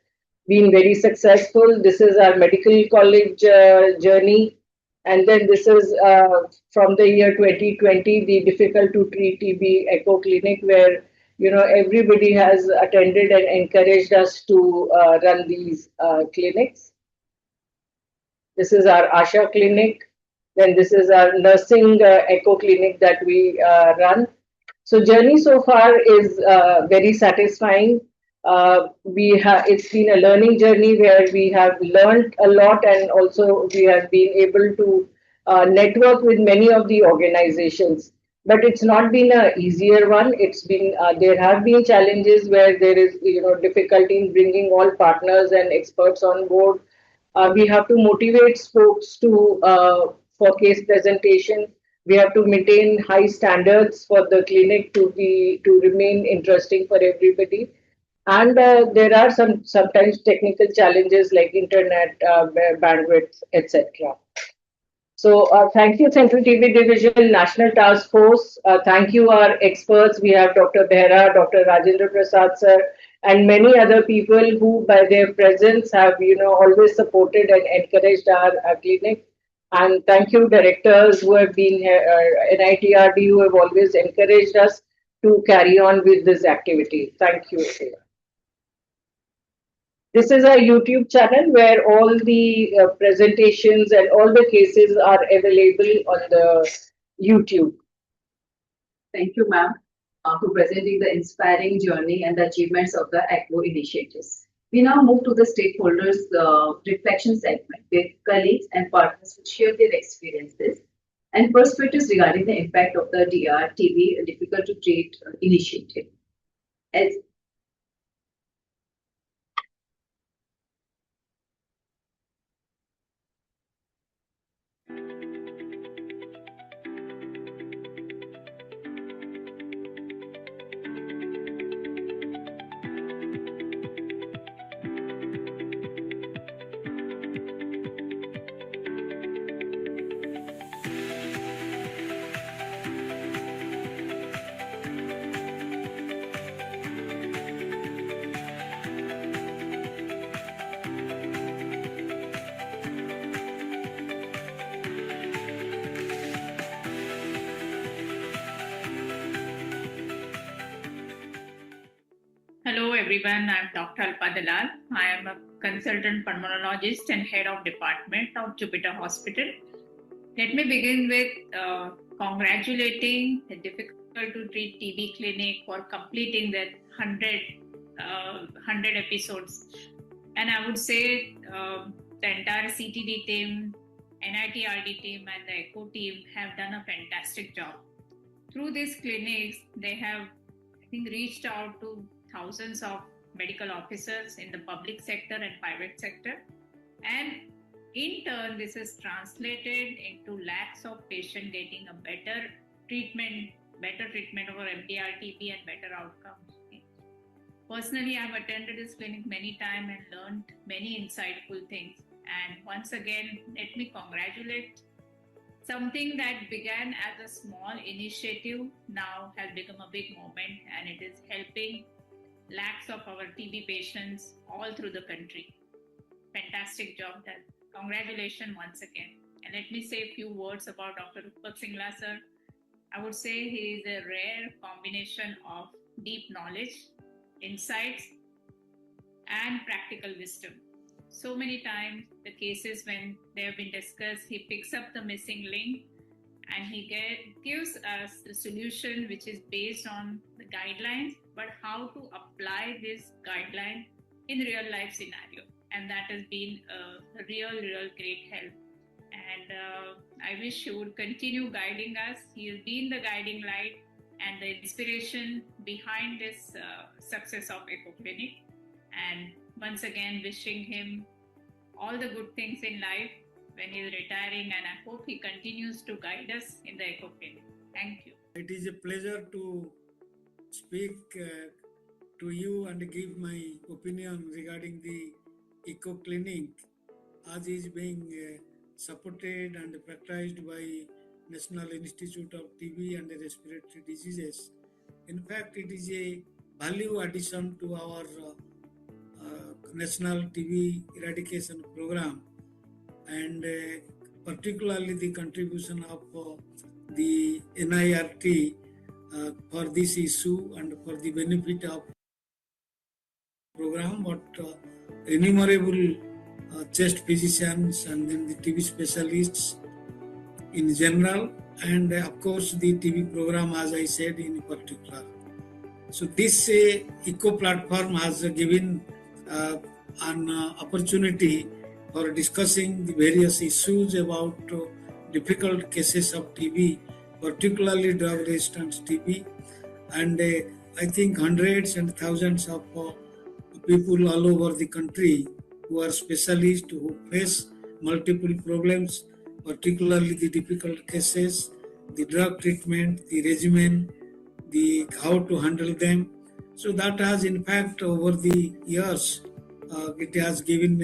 B: been very successful. This is our medical college journey. And then this is from the year 2020, the difficult to treat TB echo clinic, where everybody has attended and encouraged us to run these clinics. This is our ASHA clinic. Then this is our nursing echo clinic that we run. So journey so far is very satisfying. It's been a learning journey where we have learned a lot, and also we have been able to network with many of the organizations. But it's not been an easier one. It's been there have been challenges where there is difficulty in bringing all partners and experts on board. We have to motivate folks to for case presentation. We have to maintain high standards for the clinic to remain interesting for everybody. And there are sometimes technical challenges like internet bandwidth, etc. So thank you, Central TB Division, National Task Force. Thank you, our experts. We have Dr. Behra, Dr. Rajendra Prasad sir, and many other people who, by their presence, have always supported and encouraged our clinic. And thank you, directors who have been here, NITRD, who have always encouraged us to carry on with this activity. Thank you. This is our YouTube channel where all the presentations and all the cases are available on the YouTube.
I: Thank you, ma'am, for presenting the inspiring journey and the achievements of the ECHO initiatives. We now move to the stakeholders reflection segment, where colleagues and partners will share their experiences and perspectives regarding the impact of the DR-TB difficult to treat initiative. As
J: everyone. I'm Dr. Alpa Dalal. I am a consultant pulmonologist and head of department of Jupiter Hospital. Let me begin with congratulating the difficult to treat TB clinic for completing that 100 episodes. And I would say the entire CTD team, NITRD team and the ECHO team have done a fantastic job. Through these clinics, they have, I think, reached out to thousands of medical officers in the public sector and private sector. And in turn, this is translated into lakhs of patients getting a better treatment over MDR, TB and better outcomes. Personally, I've attended this clinic many times and learned many insightful things. And once again, let me congratulate something that began as a small initiative now has become a big movement, and it is helping lakhs of our TB patients all through the country. Fantastic job done. Congratulations once again. And let me say a few words about Dr. Rupak Singla sir. I would say he is a rare combination of deep knowledge, insights, and practical wisdom. So many times the cases when they have been discussed, he picks up the missing link and he gives us the solution which is based on the guidelines, but how to apply this guideline in real life scenario. And that has been a real great help. And I wish he would continue guiding us. He has been the guiding light and the inspiration behind this success of Echo Clinic. And once again, wishing him all the good things in life when he is retiring, and I hope he continues to guide us in the Echo Clinic. Thank you.
K: It is a pleasure to speak to you and give my opinion regarding the Echo Clinic as is being supported and practiced by National Institute of TB and Respiratory Diseases. In fact, it is a value addition to our National TB Eradication Program, and particularly the contribution of the NIRT for this issue and for the benefit of program, but innumerable chest physicians and then the TB specialists in general, and of course the TB program, as I said, in particular. So this ECO platform has given an opportunity for discussing the various issues about difficult cases of TB, particularly drug-resistant TB, and I think hundreds and thousands of people all over the country who are specialists who face multiple problems, particularly the difficult cases, the drug treatment, the regimen, the how to handle them. So that has, in fact, over the years, it has given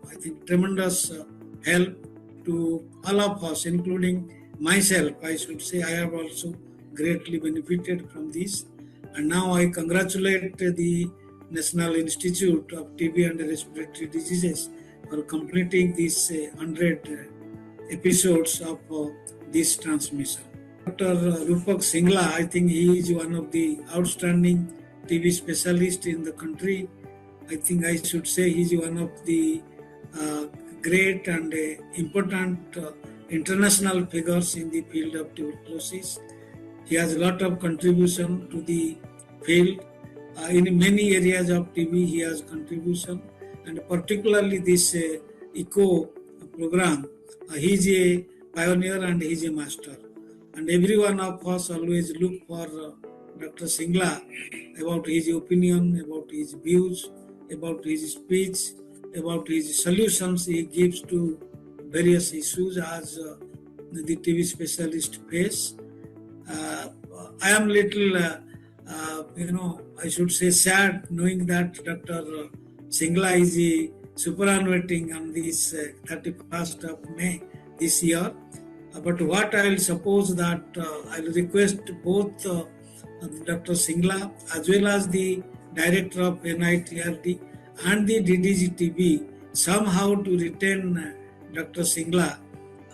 K: I think, tremendous help to all of us, including myself. I should say I have also greatly benefited from this. And now I congratulate the National Institute of TB and Respiratory Diseases for completing these 100 episodes of this transmission. Dr. Rupak Singla, I think he is one of the outstanding TB specialists in the country. I think I should say he is one of the great and important international figures in the field of tuberculosis. He has a lot of contribution to the field. In many areas of TB, he has contribution, and particularly this ECO program. He is a pioneer and he is a master. And every one of us always look for Dr. Singla about his opinion, about his views, about his speech, about his solutions he gives to various issues as the TB specialist face. I am little, I should say sad knowing that Dr. Singla is superannuating on this 31st of May this year. But what I will suppose that I will request both Dr. Singla as well as the Director of NITRD and the DDGTB somehow to retain Dr. Singla.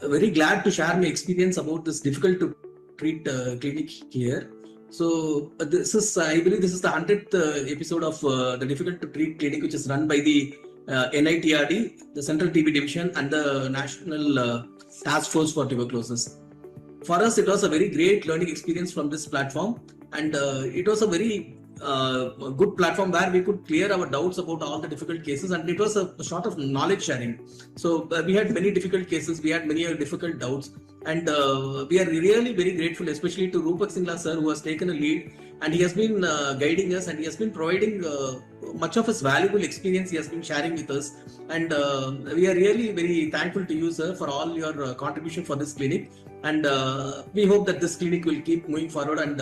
L: Very glad to share my experience about this difficult to treat clinic here. So this is, I believe, this is the 100th episode of the Difficult to Treat Clinic, which is run by the NITRD, the Central TB Division, and the National Task Force for Tuberculosis. For us, it was a very great learning experience from this platform, and it was a very good platform where we could clear our doubts about all the difficult cases, and it was a sort of knowledge sharing. So we had many difficult cases, we had many difficult doubts, and we are really very grateful, especially to Rupak Singla sir, who has taken a lead, and he has been guiding us, and he has been providing much of his valuable experience he has been sharing with us. And we are really very thankful to you, sir, for all your contribution for this clinic. And we hope that this clinic will keep moving forward. And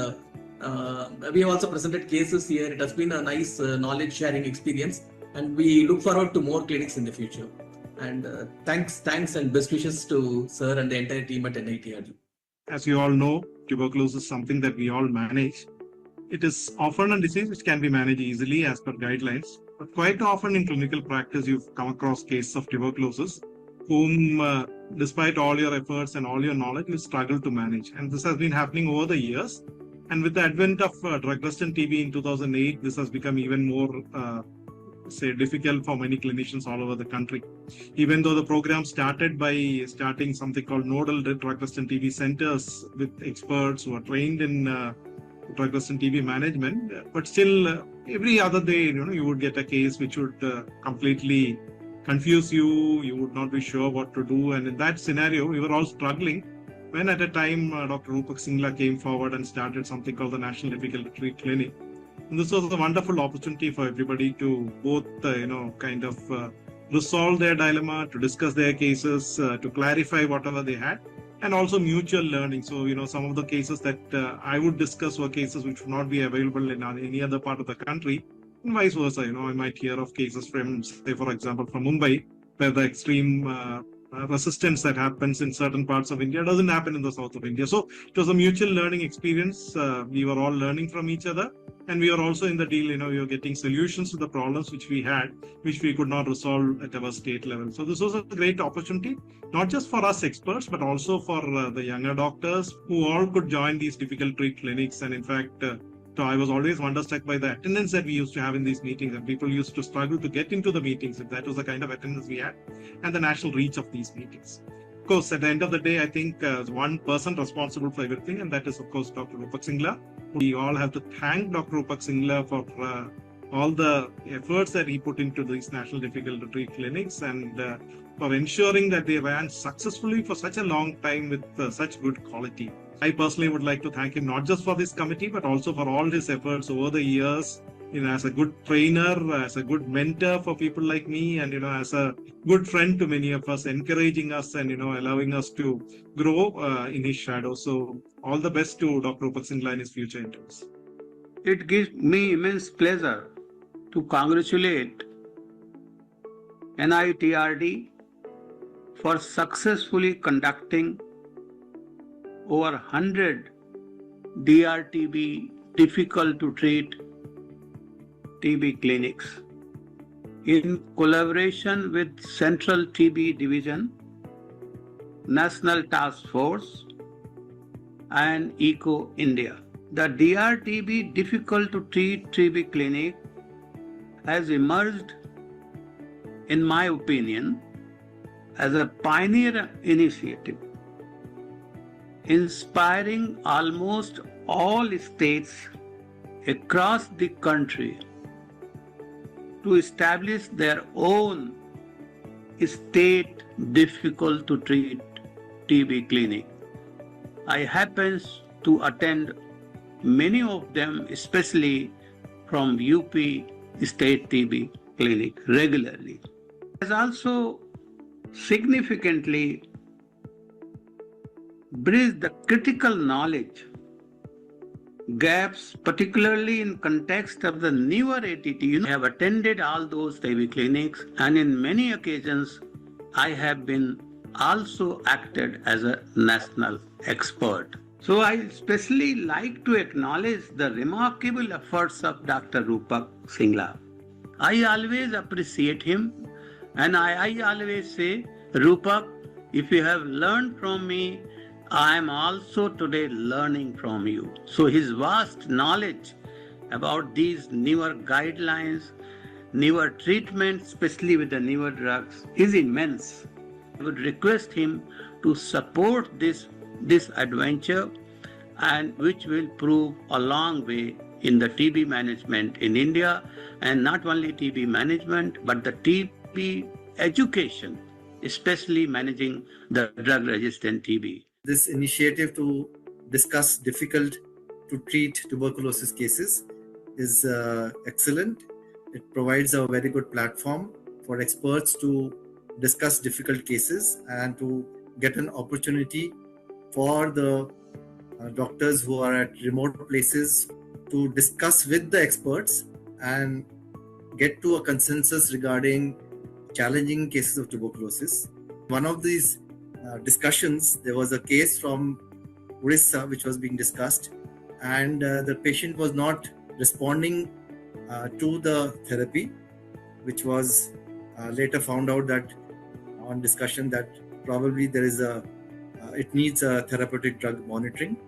L: we have also presented cases here. It has been a nice knowledge sharing experience, and we look forward to more clinics in the future. And thanks and best wishes to sir and the entire team at NITRD.
A: As you all know, tuberculosis is something that we all manage. It is often a disease which can be managed easily as per guidelines, but quite often in clinical practice, you've come across cases of tuberculosis whom, despite all your efforts and all your knowledge, you struggle to manage. And this has been happening over the years. And with the advent of drug-resistant TB in 2008, this has become even more difficult for many clinicians all over the country. Even though the program started by starting something called nodal drug-resistant TB centers with experts who are trained in drug-resistant TB management, but still every other day, you would get a case which would completely confuse you. You would not be sure what to do, and in that scenario, we were all struggling. When at a time, Dr. Rupak Singla came forward and started something called the National Difficult to Treat Clinic. And this was a wonderful opportunity for everybody to both, resolve their dilemma, to discuss their cases, to clarify whatever they had, and also mutual learning. So, some of the cases that I would discuss were cases which would not be available in any other part of the country, and vice versa. I might hear of cases from, say, for example, from Mumbai, where the extreme resistance that happens in certain parts of India doesn't happen in the south of India. So it was a mutual learning experience. We were all learning from each other, and we were also in the deal, we were getting solutions to the problems which we had, which we could not resolve at our state level. So this was a great opportunity, not just for us experts, but also for the younger doctors who all could join these difficult treat clinics. And in fact, so I was always wonderstruck by the attendance that we used to have in these meetings, and people used to struggle to get into the meetings if that was the kind of attendance we had, and the national reach of these meetings. Of course, at the end of the day, I think one person responsible for everything, and that is, of course, Dr. Rupak Singla. We all have to thank Dr. Rupak Singla for all the efforts that he put into these national difficult to treat clinics, and for ensuring that they ran successfully for such a long time with such good quality. I personally would like to thank him not just for this committee, but also for all his efforts over the years, as a good trainer, as a good mentor for people like me, and, as a good friend to many of us, encouraging us and, allowing us to grow in his shadow. So all the best to Dr. Rupak Singla in his future endeavors.
M: It gives me immense pleasure to congratulate NITRD for successfully conducting over 100 DRTB difficult to treat TB clinics in collaboration with Central TB Division, National Task Force, and ECO India. The DRTB difficult to treat TB clinic has emerged, in my opinion, as a pioneer initiative, inspiring almost all states across the country to establish their own state difficult to treat TB clinic. I happen to attend many of them, especially from UP State TB clinic regularly. It has also significantly bridged the critical knowledge gaps, particularly in context of the newer ATT. I have attended all those TB clinics, and in many occasions I have been also acted as a national expert. So I especially like to acknowledge the remarkable efforts of Dr. Rupak Singla. I always appreciate him, and I always say, Rupak, if you have learned from me, I am also today learning from you. So his vast knowledge about these newer guidelines, newer treatments, especially with the newer drugs, is immense. I would request him to support this adventure, and which will prove a long way in the TB management in India, and not only TB management, but the TB education, especially managing the drug-resistant TB.
N: This initiative to discuss difficult to treat tuberculosis cases is excellent. It provides a very good platform for experts to discuss difficult cases and to get an opportunity for the doctors who are at remote places to discuss with the experts and get to a consensus regarding challenging cases of tuberculosis. One of these discussions, there was a case from Orissa which was being discussed, and the patient was not responding to the therapy, which was later found out that on discussion that probably there is it needs a therapeutic drug monitoring.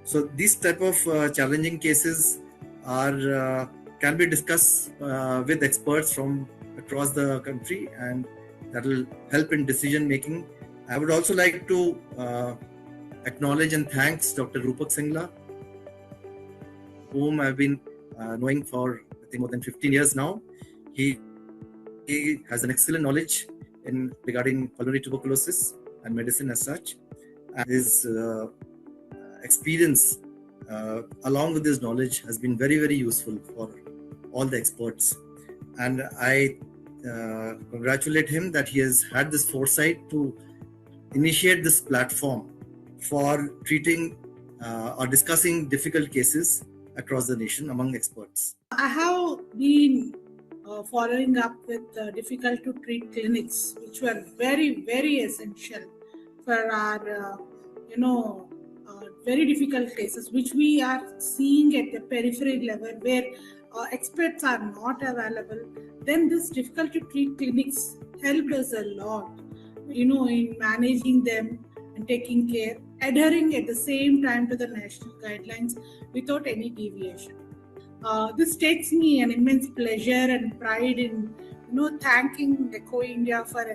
N: So these type of challenging cases are can be discussed with experts from across the country, and that will help in decision making. I would also like to acknowledge and thanks Dr. Rupak Singla, whom I've been knowing for I think more than 15 years now. He has an excellent knowledge in regarding pulmonary tuberculosis and medicine as such. And his experience along with his knowledge has been very, very useful for all the experts. And I congratulate him that he has had this foresight to initiate this platform for treating or discussing difficult cases across the nation among experts.
O: I have been following up with difficult to treat clinics, which were very, very essential for our, very difficult cases, which we are seeing at the periphery level where experts are not available. Then this difficult to treat clinics helped us a lot, in managing them and taking care, adhering at the same time to the national guidelines without any deviation. This takes me an immense pleasure and pride in, thanking ECHO India for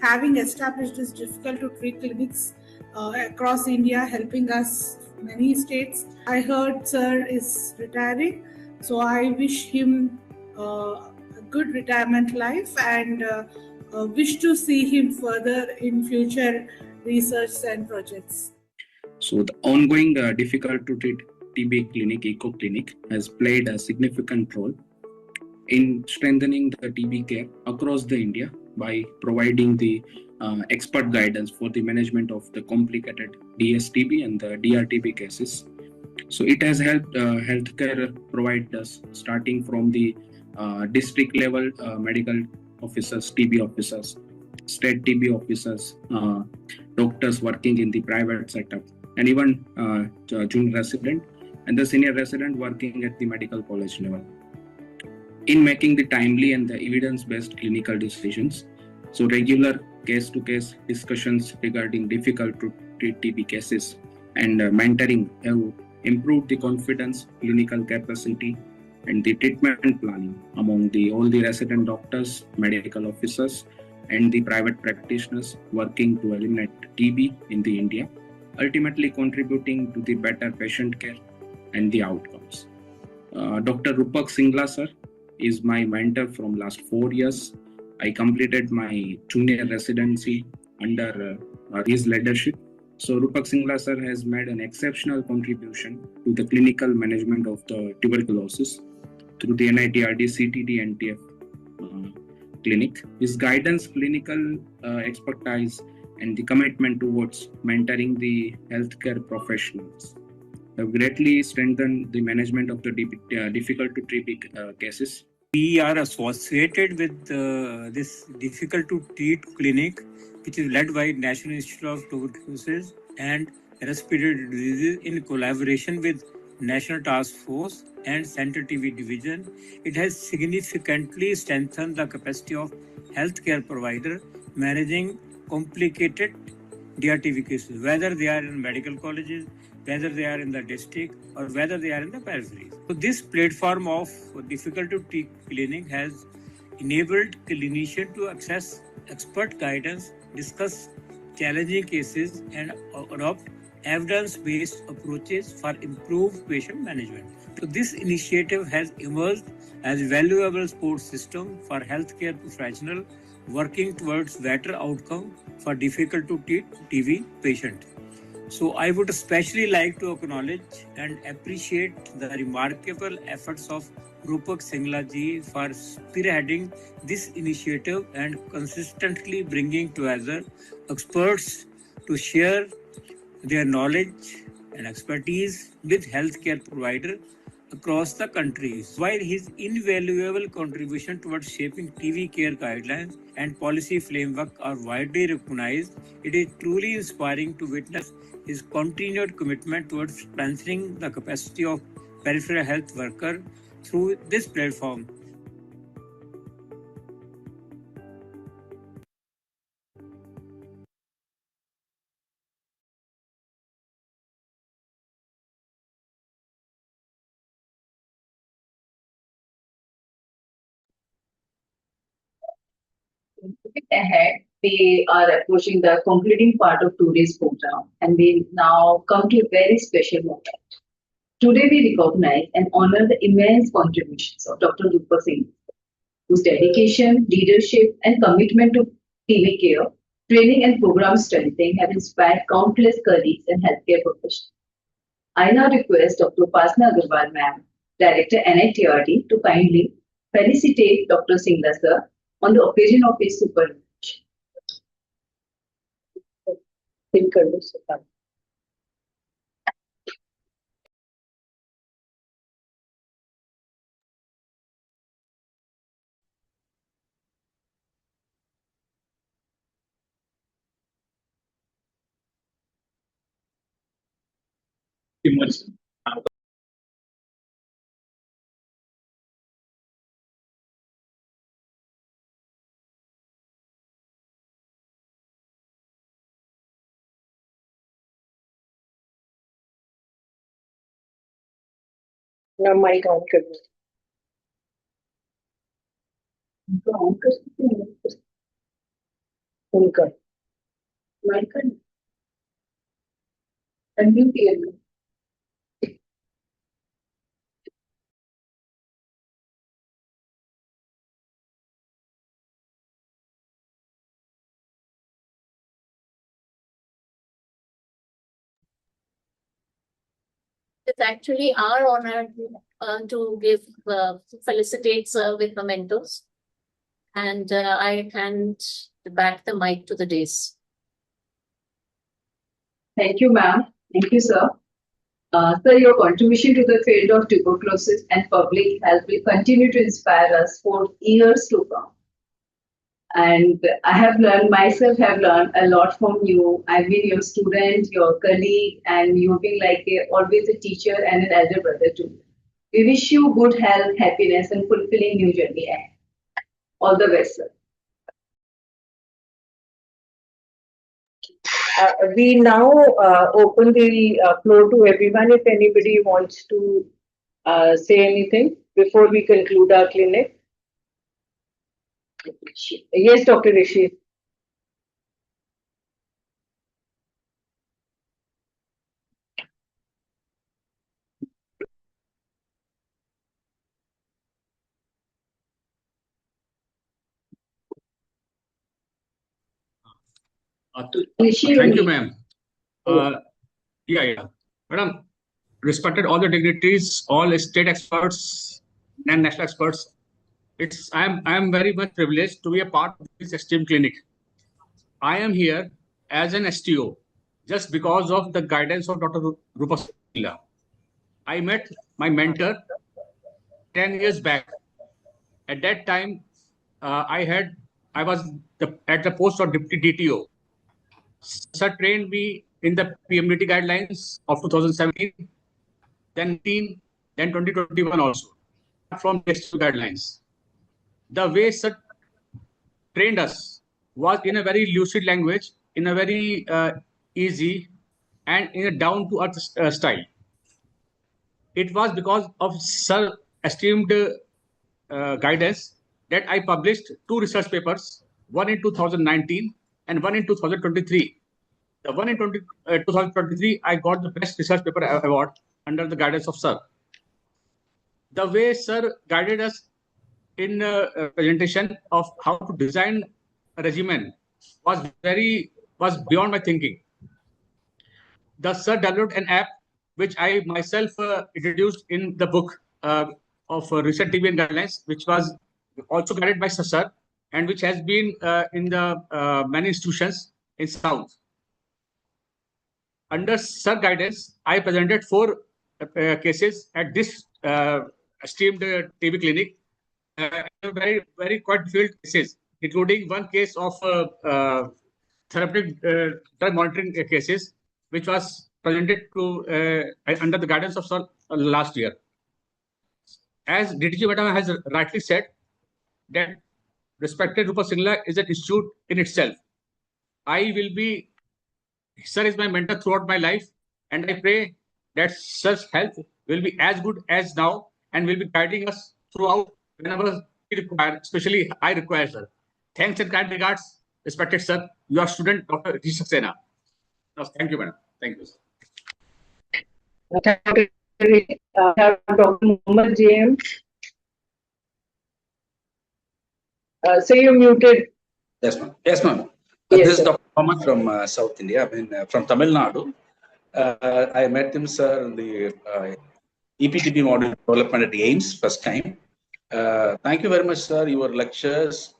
O: having established this difficult to treat clinics across India, helping us many states. I heard Sir is retiring, so I wish him a good retirement life and wish to see him further in future research and projects.
P: So the ongoing difficult to treat TB clinic, ECHO clinic, has played a significant role in strengthening the TB care across the India by providing the expert guidance for the management of the complicated DSTB and the DRTB cases. So it has helped healthcare providers, starting from the district level medical officers, TB officers, state TB officers, doctors working in the private setup, and even junior resident and the senior resident working at the medical college level, in making the timely and the evidence-based clinical decisions. So regular case-to-case discussions regarding difficult to treat TB cases and mentoring have improved the confidence, clinical capacity, and the treatment planning among all the resident doctors, medical officers, and the private practitioners working to eliminate TB in the India, ultimately contributing to the better patient care and the outcomes. Dr. Rupak Singla sir is my mentor from last 4 years. I completed my junior residency under his leadership. So Rupak Singla sir has made an exceptional contribution to the clinical management of the tuberculosis through the NITRD, CTD, NTF clinic. His guidance, clinical expertise, and the commitment towards mentoring the healthcare professionals have greatly strengthened the management of the difficult to treat cases.
E: We are associated with this difficult to treat clinic, which is led by National Institute of Tuberculosis and Respiratory Diseases in collaboration with National Task Force and Center TB Division. It has significantly strengthened the capacity of healthcare provider managing complicated their TB cases, whether they are in medical colleges, whether they are in the district, or whether they are in the peripheries. So this platform of difficult to treat clinic has enabled clinicians to access expert guidance, discuss challenging cases, and adopt evidence-based approaches for improved patient management. So this initiative has emerged as a valuable support system for healthcare professionals working towards better outcome for difficult to treat TB patients. So I would especially like to acknowledge and appreciate the remarkable efforts of Rupak Singla ji for spearheading this initiative and consistently bringing together experts to share their knowledge and expertise with healthcare providers across the country. While his invaluable contribution towards shaping TB care guidelines and policy framework are widely recognized, it is truly inspiring to witness his continued commitment towards strengthening the capacity of peripheral health workers through this platform.
I: Ahead, we are approaching the concluding part of today's program, and we now come to a very special moment. Today, we recognize and honor the immense contributions of Dr. Rupa Singh, whose dedication, leadership, and commitment to TB care, training, and program strengthening have inspired countless colleagues and healthcare professionals. I now request Dr. Upasna Agarwal, ma'am, Director NITRD, to kindly felicitate Dr. Singla sir on the occasion of his superannuation.
B: Now mic on कर दो. उनका
I: Mic on. Unmute your mic.
C: It's actually our honor to give felicitate sir with mementos, and I hand back the mic to the dais.
I: Thank you, ma'am. Thank you, sir. Sir, your contribution to the field of tuberculosis and public health will continue to inspire us for years to come. And I have learned, myself have learned a lot from you. I've been your student, your colleague, and you've been like always a teacher and an elder brother too. We wish you good health, happiness, and fulfilling new journey ahead. All the best, sir.
B: We now open the floor to everyone if anybody wants to say anything before we conclude our clinic. Yes, Dr. Rishi.
Q: Thank you, ma'am. Madam, respected all the dignitaries, all state experts and national experts. I am very much privileged to be a part of this esteemed clinic. I am here as an STO just because of the guidance of Dr. Rupa Singla. I met my mentor 10 years back. At that time, I was at the post of Deputy DTO. Sir trained me in the PMDT guidelines of 2017, then 2021 also, from the STO guidelines. The way Sir trained us was in a very lucid language, in a very easy, and in a down-to-earth style. It was because of Sir esteemed guidance that I published 2 research papers, one in 2019 and one in 2023. The one in 2023, I got the Best Research Paper Award under the guidance of Sir. The way Sir guided us in a presentation of how to design a regimen was beyond my thinking. The Sir developed an app which I myself introduced in the book of recent TB and guidelines, which was also guided by Sir and which has been in the many institutions in South. Under Sir guidance, I presented 4 cases at this esteemed TB clinic, very quite difficult cases, including one case of therapeutic drug monitoring cases, which was presented to under the guidance of Sir last year. As DTG Madam has rightly said, that respected Rupa Singla is an institute in itself. Sir is my mentor throughout my life, and I pray that Sir's health will be as good as now and will be guiding us throughout whenever we require, especially I require, Sir. Thanks and kind regards, respected Sir. Your student, Dr. Rishi Saxena. Thank you, madam. Thank you, sir.
B: Dr. Mohammed JM. So you're muted.
R: Yes, ma'am. Yes, ma'am.
B: Yes,
R: This is
B: sir.
R: Dr. Mohammed from South India. I mean, from Tamil Nadu. I met him, sir, in the EPTP module development at AIMS first time. Thank you very much, sir. Your lectures,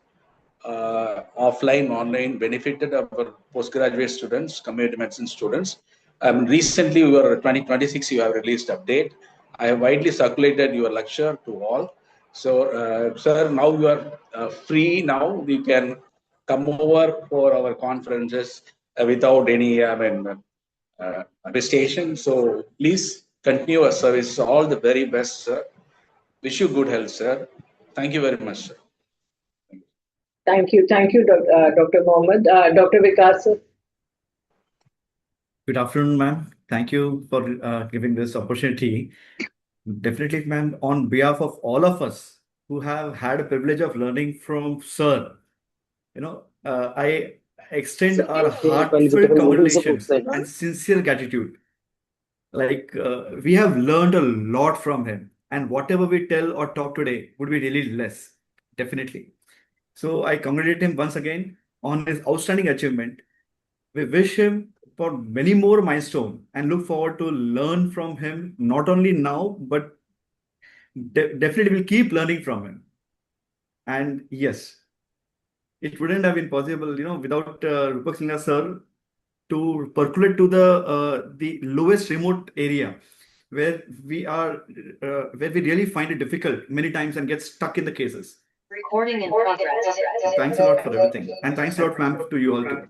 R: offline, online, benefited our postgraduate students, community medicine students. Recently, we were 2026, you have released update. I have widely circulated your lecture to all. So, sir, now you are free now. We can come over for our conferences without any, attestation. So please continue our service. All the very best, sir. Wish you good health, sir. Thank you very much, sir.
B: Thank you, Dr. Mohammed. Dr. Vikas, sir.
S: Good afternoon, ma'am. Thank you for giving this opportunity. Definitely, ma'am, on behalf of all of us who have had a privilege of learning from Sir, I extend our heartfelt congratulations and sincere gratitude. Like, we have learned a lot from him, and whatever we tell or talk today would be really less, definitely. So I congratulate him once again on his outstanding achievement. We wish him for many more milestones and look forward to learn from him, not only now, but definitely will keep learning from him. And yes, it wouldn't have been possible, without Rupak Singla sir to percolate to the lowest remote area where we really find it difficult many times and get stuck in the cases.
B: Recording in progress.
S: Thanks a lot for everything, and thanks a lot, ma'am, to you all too.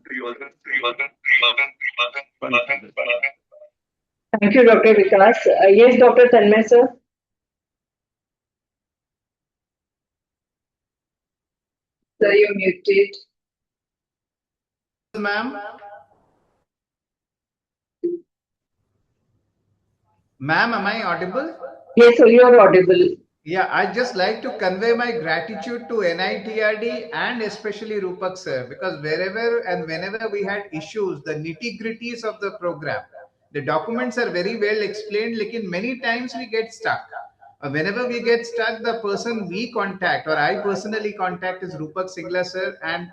B: Thank you, Dr. Vikas. Yes, Dr. Tanmay, sir. Sir, you're muted.
T: Ma'am. Ma'am, am I audible?
B: Yes, sir, you are audible.
T: Yeah, I'd just like to convey my gratitude to NITRD and especially Rupak sir, because wherever and whenever we had issues, the nitty-gritties of the program, the documents are very well explained, like many times we get stuck. Whenever we get stuck, the person we contact or I personally contact is Rupak Singla sir, and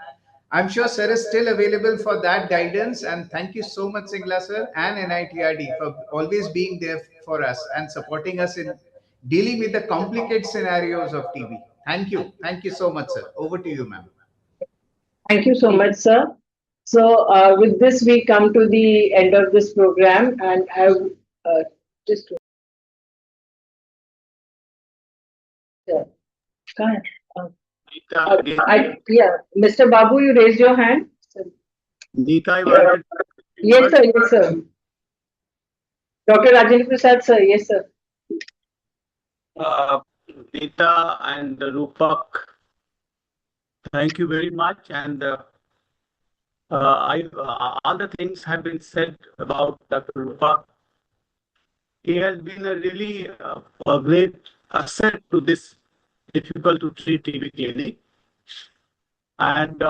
T: I'm sure sir is still available for that guidance. And thank you so much, Singla sir and NITRD, for always being there for us and supporting us in dealing with the complicated scenarios of TB. Thank you. Thank you so much, sir. Over to you, ma'am.
B: Thank you so much, sir. So with this, we come to the end of this program, and I just Mr. Babu, you raised your hand.
M: Nita,
B: Yes, sir. Yes, sir. Dr. Rajendra Prasad, sir. Yes, sir.
M: Nita and Rupak, thank you very much. And all the things have been said about Dr. Rupa. He has been a really a great asset to this difficult to treat TB clinic. And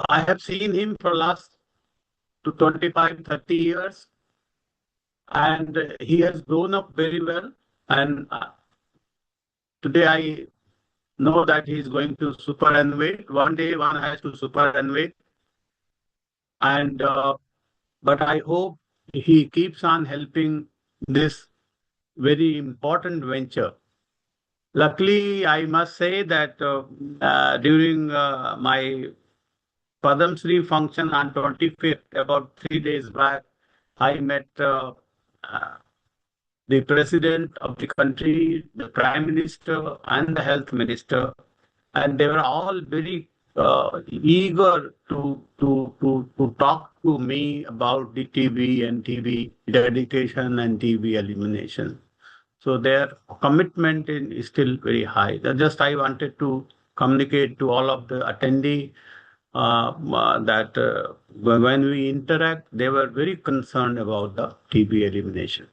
M: I have seen him for last to 25, 30 years. And he has grown up very well. And today I know that he is going to superannuate. One day one has to superannuate. And but I hope he keeps on helping this very important venture. Luckily, I must say that during my Padam Shri function on 25th, about 3 days back, I met the president of the country, the prime minister, and the health minister, and they were all very eager to talk to me about the TB and TB eradication and TB elimination. So their commitment is still very high. Just I wanted to communicate to all of the attendee that when we interact, they were very concerned about the TB elimination.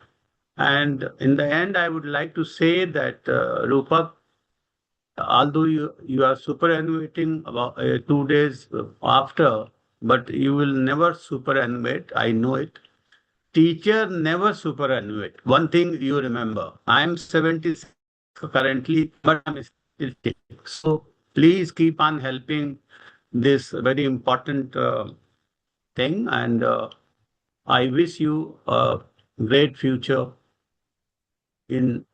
M: And in the end, I would like to say that Rupak, although you are superannuating about 2 days after, but you will never superannuate. I know it. Teacher never superannuate. One thing you remember, I am 76 currently, but I'm still teaching. So please keep on helping this very important thing, and I wish you a great future in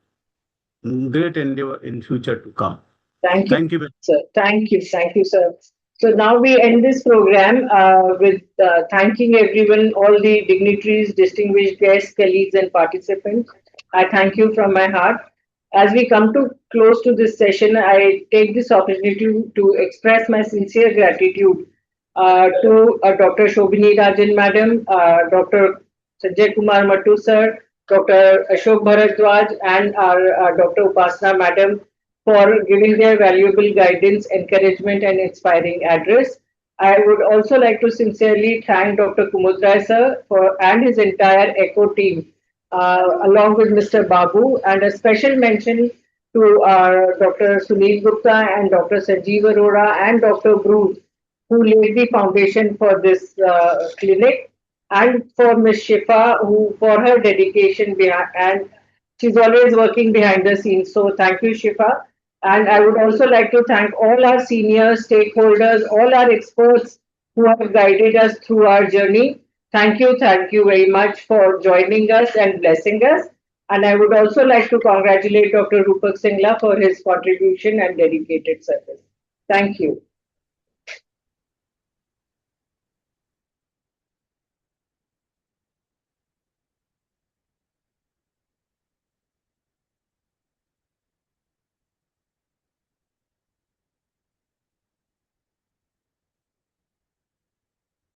M: great endeavor in future to come.
B: Thank you,
M: very
B: sir. Thank you, sir. So now we end this program with thanking everyone, all the dignitaries, distinguished guests, colleagues, and participants. I thank you from my heart. As we come to close to this session, I take this opportunity to express my sincere gratitude to Dr. Shobini Rajan Madam, Dr. Sanjay Kumar Mattu Sir, Dr. Ashok Bharadwaj, and our Dr. Upasna Madam for giving their valuable guidance, encouragement, and inspiring address. I would also like to sincerely thank Dr. Kumud Rai sir and his entire ECHO team, along with Mr. Babu, and a special mention to Dr. Sunil Gupta and Dr. Sanjeev Arora and Dr. Bruce, who laid the foundation for this clinic, and for Ms. Shifa, who for her dedication behind, and she's always working behind the scenes. So thank you, Shifa. And I would also like to thank all our senior stakeholders, all our experts who have guided us through our journey. Thank you very much for joining us and blessing us. And I would also like to congratulate Dr. Rupak Singla for his contribution and dedicated service. Thank you.